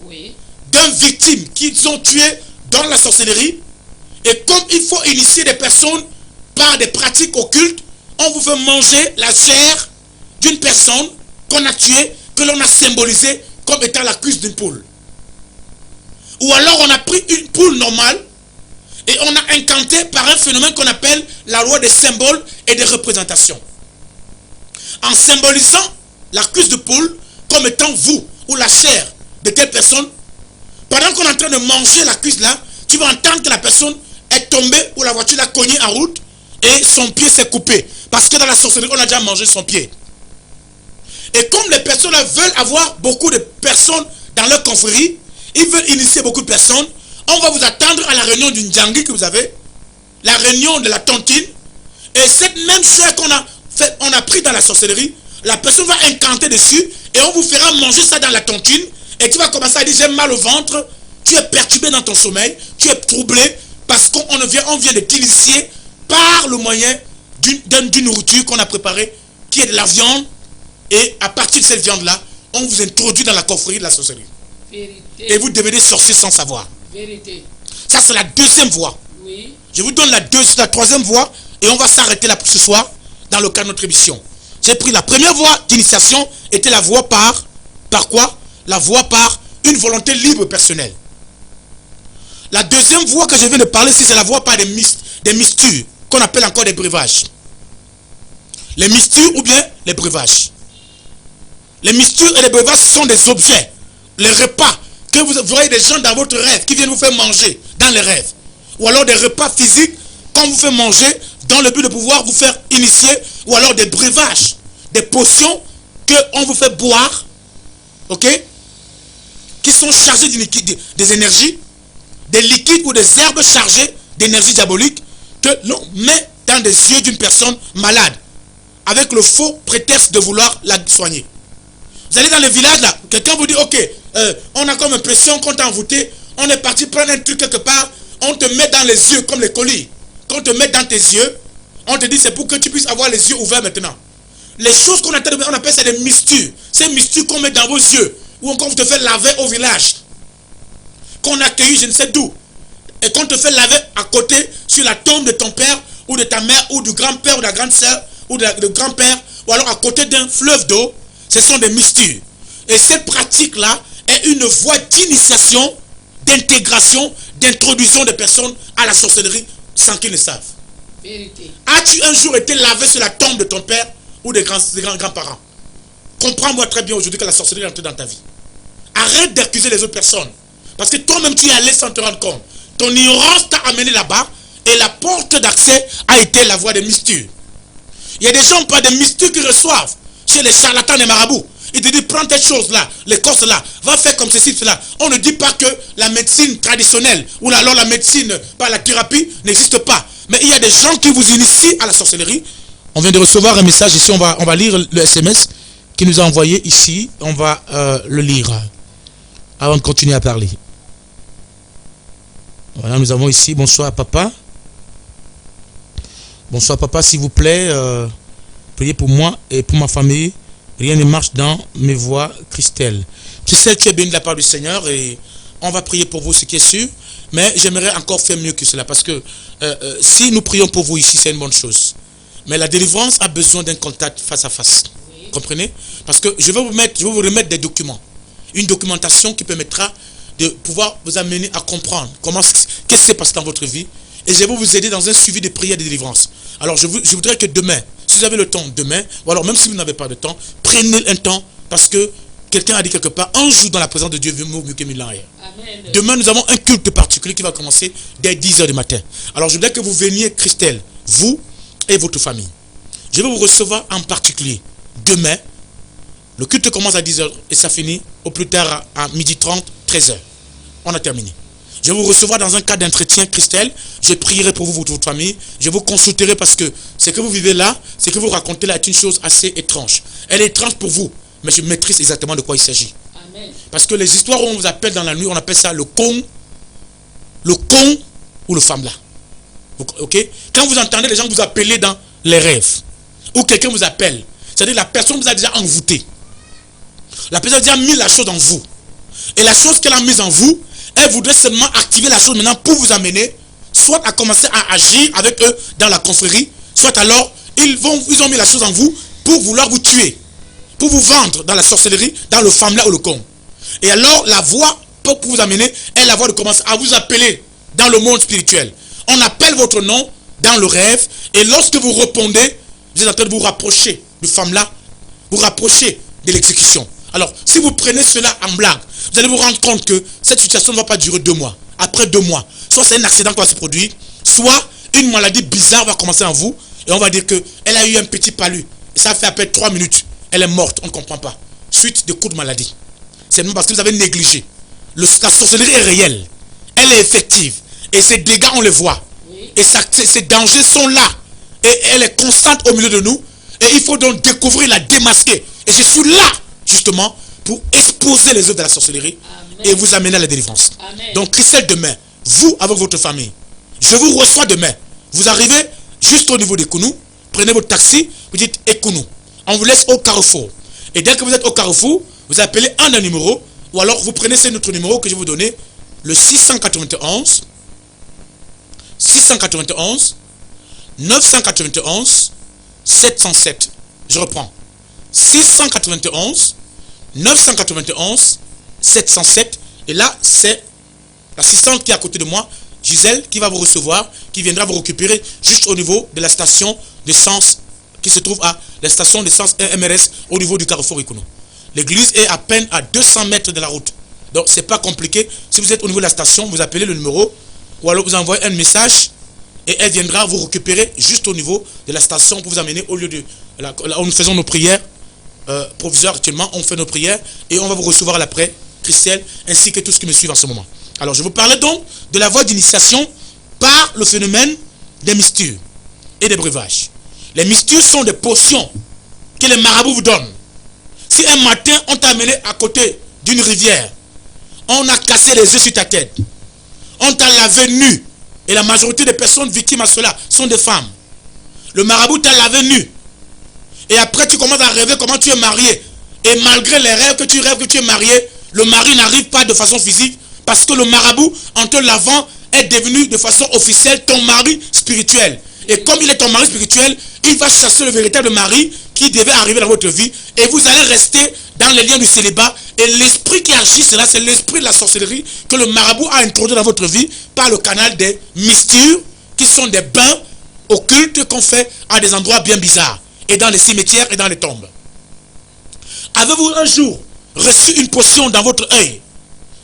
Oui. d'un victime qu'ils ont tué dans la sorcellerie. Et comme il faut initier des personnes par des pratiques occultes, on vous fait manger la chair d'une personne qu'on a tuée, que l'on a symbolisée comme étant la cuisse d'une poule. Ou alors on a pris une poule normale et on a incanté par un phénomène qu'on appelle la loi des symboles et des représentations. En symbolisant la cuisse de poule comme étant vous ou la chair de telle personne, pendant qu'on est en train de manger la cuisse là, tu vas entendre que la personne est tombée ou la voiture l'a cognée en route et son pied s'est coupé. Parce que dans la sorcellerie, on a déjà mangé son pied. Et comme les personnes veulent avoir beaucoup de personnes dans leur confrérie, ils veulent initier beaucoup de personnes, on va vous attendre à la réunion du Ndjangi que vous avez, la réunion de la tontine, et cette même chair qu'on a pris dans la sorcellerie, la personne va incanter dessus, et on vous fera manger ça dans la tontine, et tu vas commencer à dire j'ai mal au ventre, tu es perturbé dans ton sommeil, tu es troublé, parce qu'on vient de t'initier par le moyen d'une nourriture qu'on a préparée, qui est de la viande, et à partir de cette viande-là, on vous introduit dans la confrérie de la sorcellerie. Vérité. Et vous devenez sorcier sans savoir. Vérité. Ça, c'est la deuxième voie. Oui. Je vous donne la troisième voie, et on va s'arrêter là pour ce soir, dans le cadre de notre émission. J'ai pris la première voie d'initiation, était la voie par quoi? La voie par une volonté libre personnelle. La deuxième voie que je viens de parler ici, c'est la voie par des mystures, qu'on appelle encore des breuvages. Les mystures ou bien les breuvages. Les mystures et les breuvages sont des objets, les repas, que vous voyez des gens dans votre rêve qui viennent vous faire manger dans les rêves. Ou alors des repas physiques qu'on vous fait manger dans le but de pouvoir vous faire initier. Ou alors des breuvages, des potions qu'on vous fait boire, ok, qui sont chargées des énergies, des liquides ou des herbes chargées d'énergie diabolique que l'on met dans des yeux d'une personne malade avec le faux prétexte de vouloir la soigner. Vous allez dans le village là, quelqu'un vous dit ok, on a comme impression qu'on t'a envoûté, on est parti prendre un truc quelque part, on te met dans les yeux comme les colis. Quand on te met dans tes yeux, on te dit c'est pour que tu puisses avoir les yeux ouverts maintenant. Les choses qu'on appelle ça des mystures. Ces mystures qu'on met dans vos yeux, ou encore vous te fait laver au village, qu'on a accueilli je ne sais d'où. et qu'on te fait laver à côté sur la tombe de ton père ou de ta mère ou du grand-père ou de la grande sœur ou de grand-père ou alors à côté d'un fleuve d'eau, ce sont des mystères. Et cette pratique-là est une voie d'initiation, d'intégration, d'introduction des personnes à la sorcellerie sans qu'ils ne savent. As-tu un jour été lavé sur la tombe de ton père ou des grands-parents? Comprends-moi très bien aujourd'hui que la sorcellerie est entrée dans ta vie. Arrête d'accuser les autres personnes. Parce que toi-même tu es allé sans te rendre compte. Ton ignorance t'a amené là-bas et la porte d'accès a été la voie des mystères. Il y a des gens, pas des mystères qui reçoivent chez les charlatans des marabouts. Ils te disent, prends telle chose là, l'écorce là, va faire comme ceci, cela. On ne dit pas que la médecine traditionnelle ou alors la médecine par la thérapie n'existe pas. Mais il y a des gens qui vous initient à la sorcellerie. On vient de recevoir un message ici, on va lire le SMS qui nous a envoyé ici. On va le lire avant de continuer à parler. Voilà, nous avons ici, bonsoir papa. Bonsoir papa, s'il vous plaît, priez pour moi et pour ma famille. Rien ne marche dans mes voies, Christelle. Christelle, tu es bénie de la part du Seigneur et on va prier pour vous, ce qui est sûr. Mais j'aimerais encore faire mieux que cela parce que si nous prions pour vous ici, c'est une bonne chose. Mais la délivrance a besoin d'un contact face à face. Oui. Comprenez? Parce que je vais vous remettre des documents. Une documentation qui permettra de pouvoir vous amener à comprendre qu'est-ce qui se passe dans votre vie. Et je vais vous aider dans un suivi de prière de délivrance. Alors je voudrais que demain, si vous avez le temps demain, ou alors même si vous n'avez pas de temps, prenez un temps parce que quelqu'un a dit quelque part, un jour dans la présence de Dieu vaut mieux que 1000 ans ailleurs. Demain, nous avons un culte particulier qui va commencer dès 10 h du matin. Alors je voudrais que vous veniez, Christelle, vous et votre famille. Je vais vous recevoir en particulier demain. Le culte commence à 10 h et ça finit au plus tard à 12h30, 13 h. On a terminé. Je vais vous recevoir dans un cadre d'entretien, Christelle. Je prierai pour vous, votre famille. Je vous consulterai parce que ce que vous vivez là, ce que vous racontez là est une chose assez étrange. Elle est étrange pour vous, mais je maîtrise exactement de quoi il s'agit. Parce que les histoires où on vous appelle dans la nuit, on appelle ça le con ou le femme là. Ok? Quand vous entendez les gens vous appeler dans les rêves, ou quelqu'un vous appelle, c'est-à-dire la personne vous a déjà envoûté. La personne a déjà mis la chose en vous. Et la chose qu'elle a mise en vous, elle voudrait seulement activer la chose maintenant pour vous amener, soit à commencer à agir avec eux dans la confrérie, soit alors ils ont mis la chose en vous pour vouloir vous tuer, pour vous vendre dans la sorcellerie, dans le femme-là ou le con. Et alors la voix pour vous amener est la voix de commencer à vous appeler dans le monde spirituel. On appelle votre nom dans le rêve et lorsque vous répondez, vous êtes en train de vous rapprocher du femme-là, vous rapprocher de l'exécution. Alors, si vous prenez cela en blague, vous allez vous rendre compte que cette situation ne va pas durer 2 mois. Après 2 mois, soit c'est un accident qui va se produire, soit une maladie bizarre va commencer en vous, et on va dire qu'elle a eu un petit palu. Et ça fait à peine 3 minutes. Elle est morte, on ne comprend pas. Suite de coups de maladie. C'est parce que vous avez négligé. La sorcellerie est réelle. Elle est effective. Et ces dégâts, on les voit. Oui. Et ces dangers sont là. Et elle est constante au milieu de nous. Et il faut donc découvrir, la démasquer. Et je suis là, justement, pour exposer les œuvres de la sorcellerie. Amen. Et vous amener à la délivrance. Amen. Donc, Christelle, demain, vous, avec votre famille, je vous reçois demain. Vous arrivez juste au niveau d'Ekounou, prenez votre taxi, vous dites Ekounou. On vous laisse au carrefour. Et dès que vous êtes au carrefour, vous appelez un numéro, ou alors vous prenez ce notre numéro que je vais vous donner, le 691 991 707. Je reprends. 691 991 707. Et là, c'est l'assistante qui est à côté de moi, Gisèle, qui va vous recevoir, qui viendra vous récupérer juste au niveau de la station d'essence qui se trouve à la station d'essence MRS au niveau du carrefour Ekounou. L'église est à peine à 200 mètres de la route. Donc, c'est pas compliqué. Si vous êtes au niveau de la station, vous appelez le numéro ou alors vous envoyez un message et elle viendra vous récupérer juste au niveau de la station pour vous amener au lieu de là où nous faisons nos prières provisoires actuellement. On fait nos prières et on va vous recevoir l'après, Christelle, ainsi que tout ce qui me suit en ce moment. Alors, je vous parlais donc de la voie d'initiation par le phénomène des mystères et des breuvages. Les mystères sont des potions que les marabouts vous donnent. Si un matin, on t'a amené à côté d'une rivière, on a cassé les yeux sur ta tête, on t'a lavé nu, et la majorité des personnes victimes à cela sont des femmes. Le marabout t'a lavé nu. Et après, tu commences à rêver comment tu es marié. Et malgré les rêves que tu rêves que tu es marié, le mari n'arrive pas de façon physique parce que le marabout, en te lavant, est devenu de façon officielle ton mari spirituel. Et comme il est ton mari spirituel, il va chasser le véritable mari qui devait arriver dans votre vie. Et vous allez rester dans les liens du célibat. Et l'esprit qui agit cela, c'est l'esprit de la sorcellerie que le marabout a introduit dans votre vie par le canal des mystures, qui sont des bains occultes qu'on fait à des endroits bien bizarres. Et dans les cimetières et dans les tombes. Avez-vous un jour reçu une potion dans votre œil?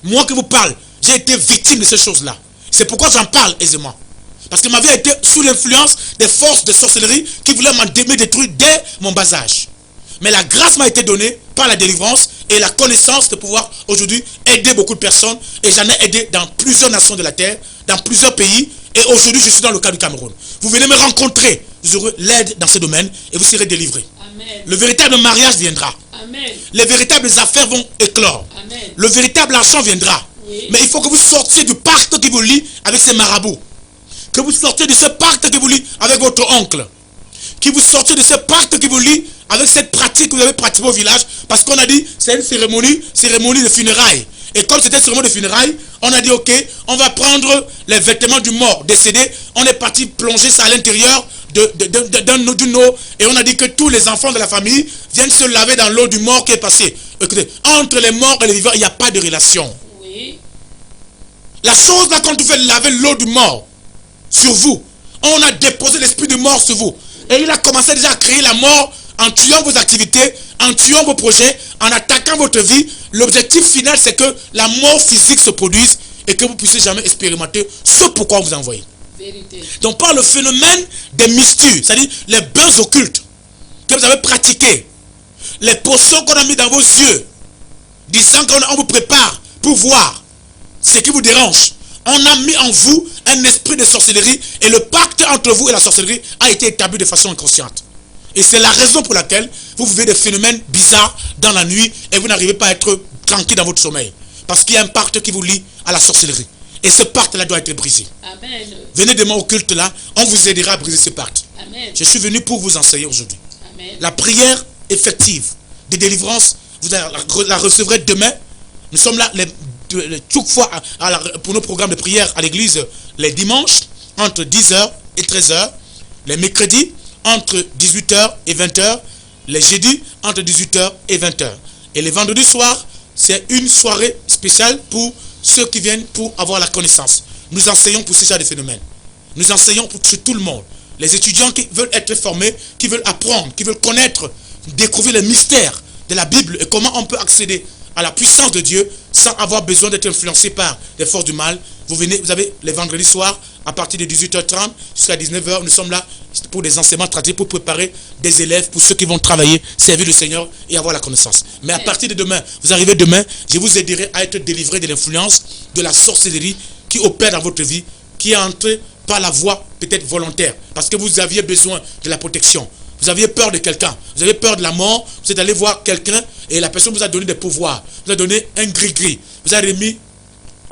Moi qui vous parle, j'ai été victime de ces choses-là. C'est pourquoi j'en parle aisément. Parce que ma vie a été sous l'influence des forces de sorcellerie qui voulaient me détruire dès mon bas âge. Mais la grâce m'a été donnée par la délivrance et la connaissance de pouvoir aujourd'hui aider beaucoup de personnes. Et j'en ai aidé dans plusieurs nations de la terre, dans plusieurs pays. Et aujourd'hui, je suis dans le cas du Cameroun. Vous venez me rencontrer, vous aurez l'aide dans ce domaine et vous serez délivrés. Amen. Le véritable mariage viendra. Amen. Les véritables affaires vont éclore. Amen. Le véritable argent viendra. Oui. Mais il faut que vous sortiez du pacte qui vous lie avec ces marabouts. Que vous sortiez de ce pacte qui vous lie avec votre oncle. Que vous sortiez de ce pacte qui vous lie avec cette pratique que vous avez pratiquée au village. Parce qu'on a dit, c'est une cérémonie de funérailles. Et comme c'était une cérémonie de funérailles, on a dit, ok, on va prendre les vêtements du mort décédé. On est parti plonger ça à l'intérieur d'une eau. Et on a dit que tous les enfants de la famille viennent se laver dans l'eau du mort qui est passée. Écoutez, entre les morts et les vivants, il n'y a pas de relation. Oui. La chose là, quand tu fais laver l'eau du mort sur vous, on a déposé l'esprit de mort sur vous. Et il a commencé déjà à créer la mort en tuant vos activités, en tuant vos projets, en attaquant votre vie. L'objectif final, c'est que la mort physique se produise et que vous puissiez jamais expérimenter ce pourquoi on vous a envoyé. Vérité. Donc par le phénomène des mystures, c'est-à-dire les bains occultes que vous avez pratiqués, les potions qu'on a mis dans vos yeux, disant qu'on vous prépare pour voir ce qui vous dérange. On a mis en vous un esprit de sorcellerie et le pacte entre vous et la sorcellerie a été établi de façon inconsciente. Et c'est la raison pour laquelle vous vivez des phénomènes bizarres dans la nuit et vous n'arrivez pas à être tranquille dans votre sommeil. Parce qu'il y a un pacte qui vous lie à la sorcellerie. Et ce pacte-là doit être brisé. Amen. Venez demain au culte là, on vous aidera à briser ce pacte. Amen. Je suis venu pour vous enseigner aujourd'hui. Amen. La prière effective de délivrance, vous la recevrez demain. Nous sommes là chaque fois pour nos programmes de prière à l'église les dimanches entre 10h et 13h, les mercredis entre 18h et 20h, les jeudis entre 18h et 20h. Et les vendredis soirs, c'est une soirée spéciale pour ceux qui viennent pour avoir la connaissance. Nous enseignons pour ce genre de phénomènes. Nous enseignons pour tout le monde. Les étudiants qui veulent être formés, qui veulent apprendre, qui veulent connaître, découvrir les mystères de la Bible et comment on peut accéder à la puissance de Dieu sans avoir besoin d'être influencé par les forces du mal. Vous avez les vendredis soirs à partir de 18h30 jusqu'à 19h. Nous sommes là pour des enseignements traduits, pour préparer des élèves, pour ceux qui vont travailler, servir le Seigneur et avoir la connaissance. Mais à partir de demain, vous arrivez demain, je vous aiderai à être délivré de l'influence de la sorcellerie qui opère dans votre vie, qui est entrée par la voie peut-être volontaire, parce que vous aviez besoin de la protection. Vous aviez peur de quelqu'un, vous avez peur de la mort, vous êtes allé voir quelqu'un et la personne vous a donné des pouvoirs, vous a donné un gris-gris, vous avez remis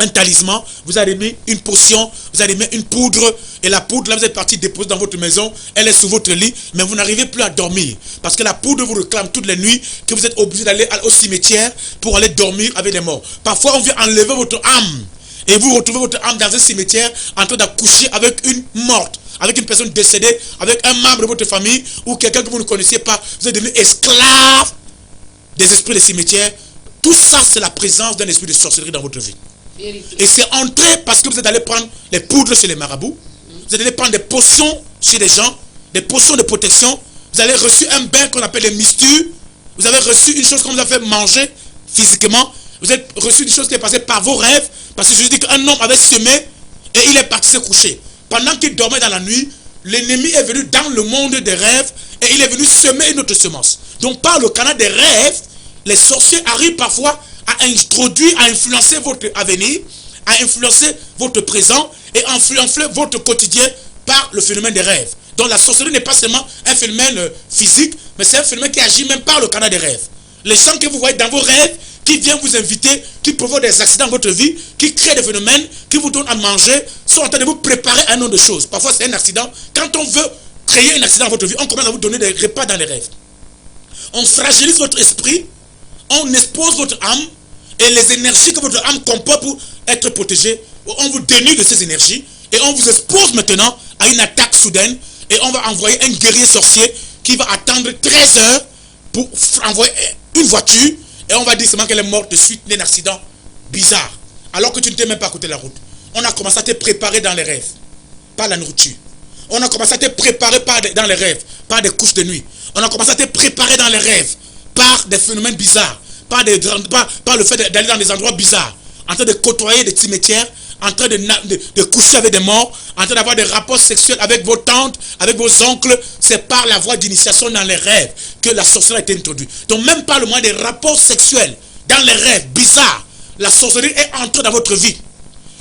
un talisman, vous avez remis une potion, vous avez remis une poudre et la poudre là vous êtes parti déposer dans votre maison, elle est sous votre lit, mais vous n'arrivez plus à dormir parce que la poudre vous réclame toutes les nuits que vous êtes obligé d'aller au cimetière pour aller dormir avec les morts. Parfois on vient enlever votre âme et vous retrouvez votre âme dans un cimetière en train d'accoucher avec une morte, avec une personne décédée, avec un membre de votre famille ou quelqu'un que vous ne connaissiez pas. Vous êtes devenu esclave des esprits des cimetières. Tout ça, c'est la présence d'un esprit de sorcellerie dans votre vie. Vérité. Et c'est entré parce que vous êtes allé prendre les poudres chez les marabouts. Vous êtes allé prendre des potions chez les gens, des potions de protection. Vous avez reçu un bain qu'on appelle les mystures. Vous avez reçu une chose qu'on vous a fait manger physiquement. Vous avez reçu une chose qui est passée par vos rêves. Parce que je dis qu'un homme avait semé et il est parti se coucher. Pendant qu'il dormait dans la nuit, l'ennemi est venu dans le monde des rêves et il est venu semer une autre semence. Donc par le canal des rêves, les sorciers arrivent parfois à introduire, à influencer votre avenir, à influencer votre présent et à influencer votre quotidien par le phénomène des rêves. Donc la sorcellerie n'est pas seulement un phénomène physique, mais c'est un phénomène qui agit même par le canal des rêves. Les gens que vous voyez dans vos rêves, qui viennent vous inviter, qui provoquent des accidents dans votre vie, qui créent des phénomènes, qui vous donnent à manger, sont en train de vous préparer un nombre de choses. Parfois c'est un accident. Quand on veut créer un accident dans votre vie, on commence à vous donner des repas dans les rêves. On fragilise votre esprit, on expose votre âme, et les énergies que votre âme comporte pour être protégée on vous dénude de ces énergies et on vous expose maintenant à une attaque soudaine et on va envoyer un guerrier sorcier qui va attendre 13 heures pour envoyer une voiture et on va dire seulement qu'elle est morte de suite d'un accident bizarre. Alors que tu ne t'es même pas à côté de la route. On a commencé à te préparer dans les rêves, par la nourriture. On a commencé à te préparer dans les rêves, par des couches de nuit. On a commencé à te préparer dans les rêves, par des phénomènes bizarres, par le fait d'aller dans des endroits bizarres, en train de côtoyer des cimetières, en train de coucher avec des morts, en train d'avoir des rapports sexuels avec vos tantes, avec vos oncles. C'est par la voie d'initiation dans les rêves que la sorcellerie a été introduite. Donc même par le moyen des rapports sexuels, dans les rêves bizarres, la sorcellerie est entrée dans votre vie.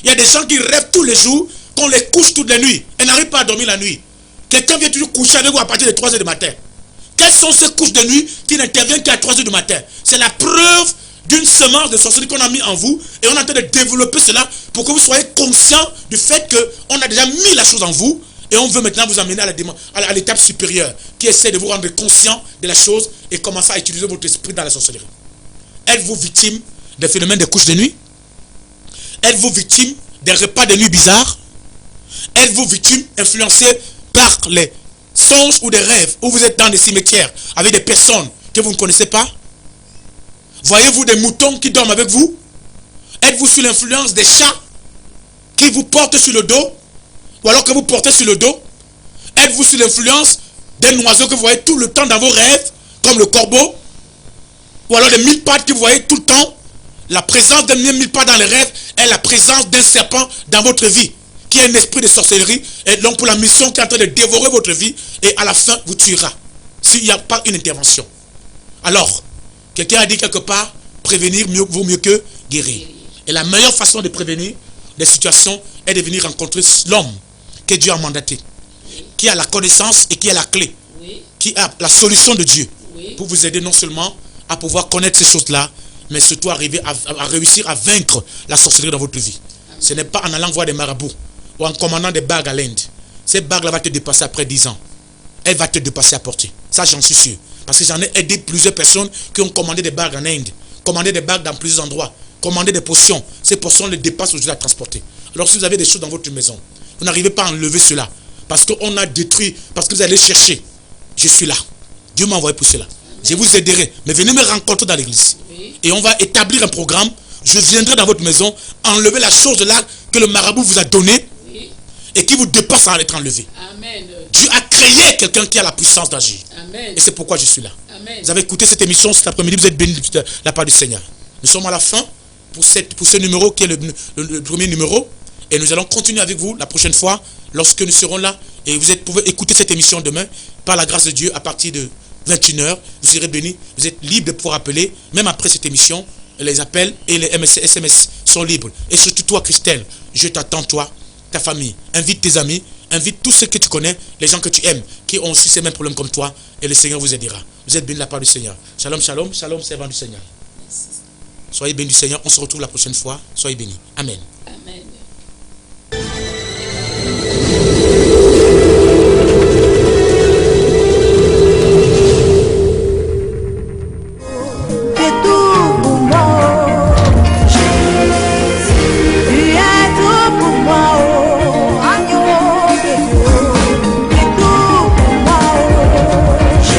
Il y a des gens qui rêvent tous les jours, qu'on les couche toutes les nuits, et n'arrivent pas à dormir la nuit. Quelqu'un vient toujours coucher avec vous à partir de 3 h du matin. Quelles sont ces couches de nuit qui n'interviennent qu'à 3 h du matin? C'est la preuve d'une semence de sorcellerie qu'on a mis en vous, et on est en train de développer cela pour que vous soyez conscient du fait qu'on a déjà mis la chose en vous, et on veut maintenant vous amener à l'étape supérieure, qui essaie de vous rendre conscient de la chose et commencer à utiliser votre esprit dans la sorcellerie. Êtes-vous victime des phénomènes de couches de nuit? Êtes-vous victime des repas de nuit bizarres? Êtes-vous victime, influencé par les songes ou des rêves où vous êtes dans des cimetières avec des personnes que vous ne connaissez pas? Voyez-vous des moutons qui dorment avec vous? Êtes-vous sous l'influence des chats qui vous portent sur le dos? Ou alors que vous portez sur le dos? Êtes-vous sous l'influence d'un oiseau que vous voyez tout le temps dans vos rêves, comme le corbeau? Ou alors des 1000 pattes que vous voyez tout le temps? La présence d'un 1000 pattes dans les rêves est la présence d'un serpent dans votre vie, qui est un esprit de sorcellerie, et donc pour la mission qui est en train de dévorer votre vie, et à la fin vous tuera, s'il n'y a pas une intervention. Alors, quelqu'un a dit quelque part, prévenir vaut mieux que guérir. Et la meilleure façon de prévenir des situations est de venir rencontrer l'homme que Dieu a mandaté, qui a la connaissance et qui a la clé, qui a la solution de Dieu, pour vous aider non seulement à pouvoir connaître ces choses-là, mais surtout arriver à réussir à vaincre la sorcellerie dans votre vie. Ce n'est pas en allant voir des marabouts ou en commandant des bagues à l'Inde. Ces bagues-là vont te dépasser après 10 ans. Elle va te dépasser à porter. Ça, j'en suis sûr. Parce que j'en ai aidé plusieurs personnes qui ont commandé des bagues en Inde, commandé des bagues dans plusieurs endroits, commandé des potions. Ces potions les dépassent aujourd'hui à transporter. Alors si vous avez des choses dans votre maison, vous n'arrivez pas à enlever cela, parce qu'on a détruit, parce que vous allez chercher. Je suis là. Dieu m'a envoyé pour cela. Je vous aiderai. Mais venez me rencontrer dans l'église. Et on va établir un programme. Je viendrai dans votre maison, enlever la chose là que le marabout vous a donnée et qui vous dépasse à être enlevé. Amen. Dieu a créé quelqu'un qui a la puissance d'agir. Et c'est pourquoi je suis là. Amen. Vous avez écouté cette émission cet après-midi, vous êtes bénis de la part du Seigneur. Nous sommes à la fin pour ce numéro qui est le premier numéro. Et nous allons continuer avec vous la prochaine fois lorsque nous serons là. Et vous pouvez écouter cette émission demain par la grâce de Dieu à partir de 21 h. Vous serez bénis. Vous êtes libre de pouvoir appeler. Même après cette émission, les appels et les SMS sont libres. Et surtout toi, Christelle, je t'attends, toi, ta famille. Invite tes amis. Invite tous ceux que tu connais, les gens que tu aimes, qui ont aussi ces mêmes problèmes comme toi. Et le Seigneur vous aidera. Vous êtes bénis de la part du Seigneur. Shalom, shalom, shalom, servant du Seigneur. Soyez bénis du Seigneur. On se retrouve la prochaine fois. Soyez bénis. Amen. Amen.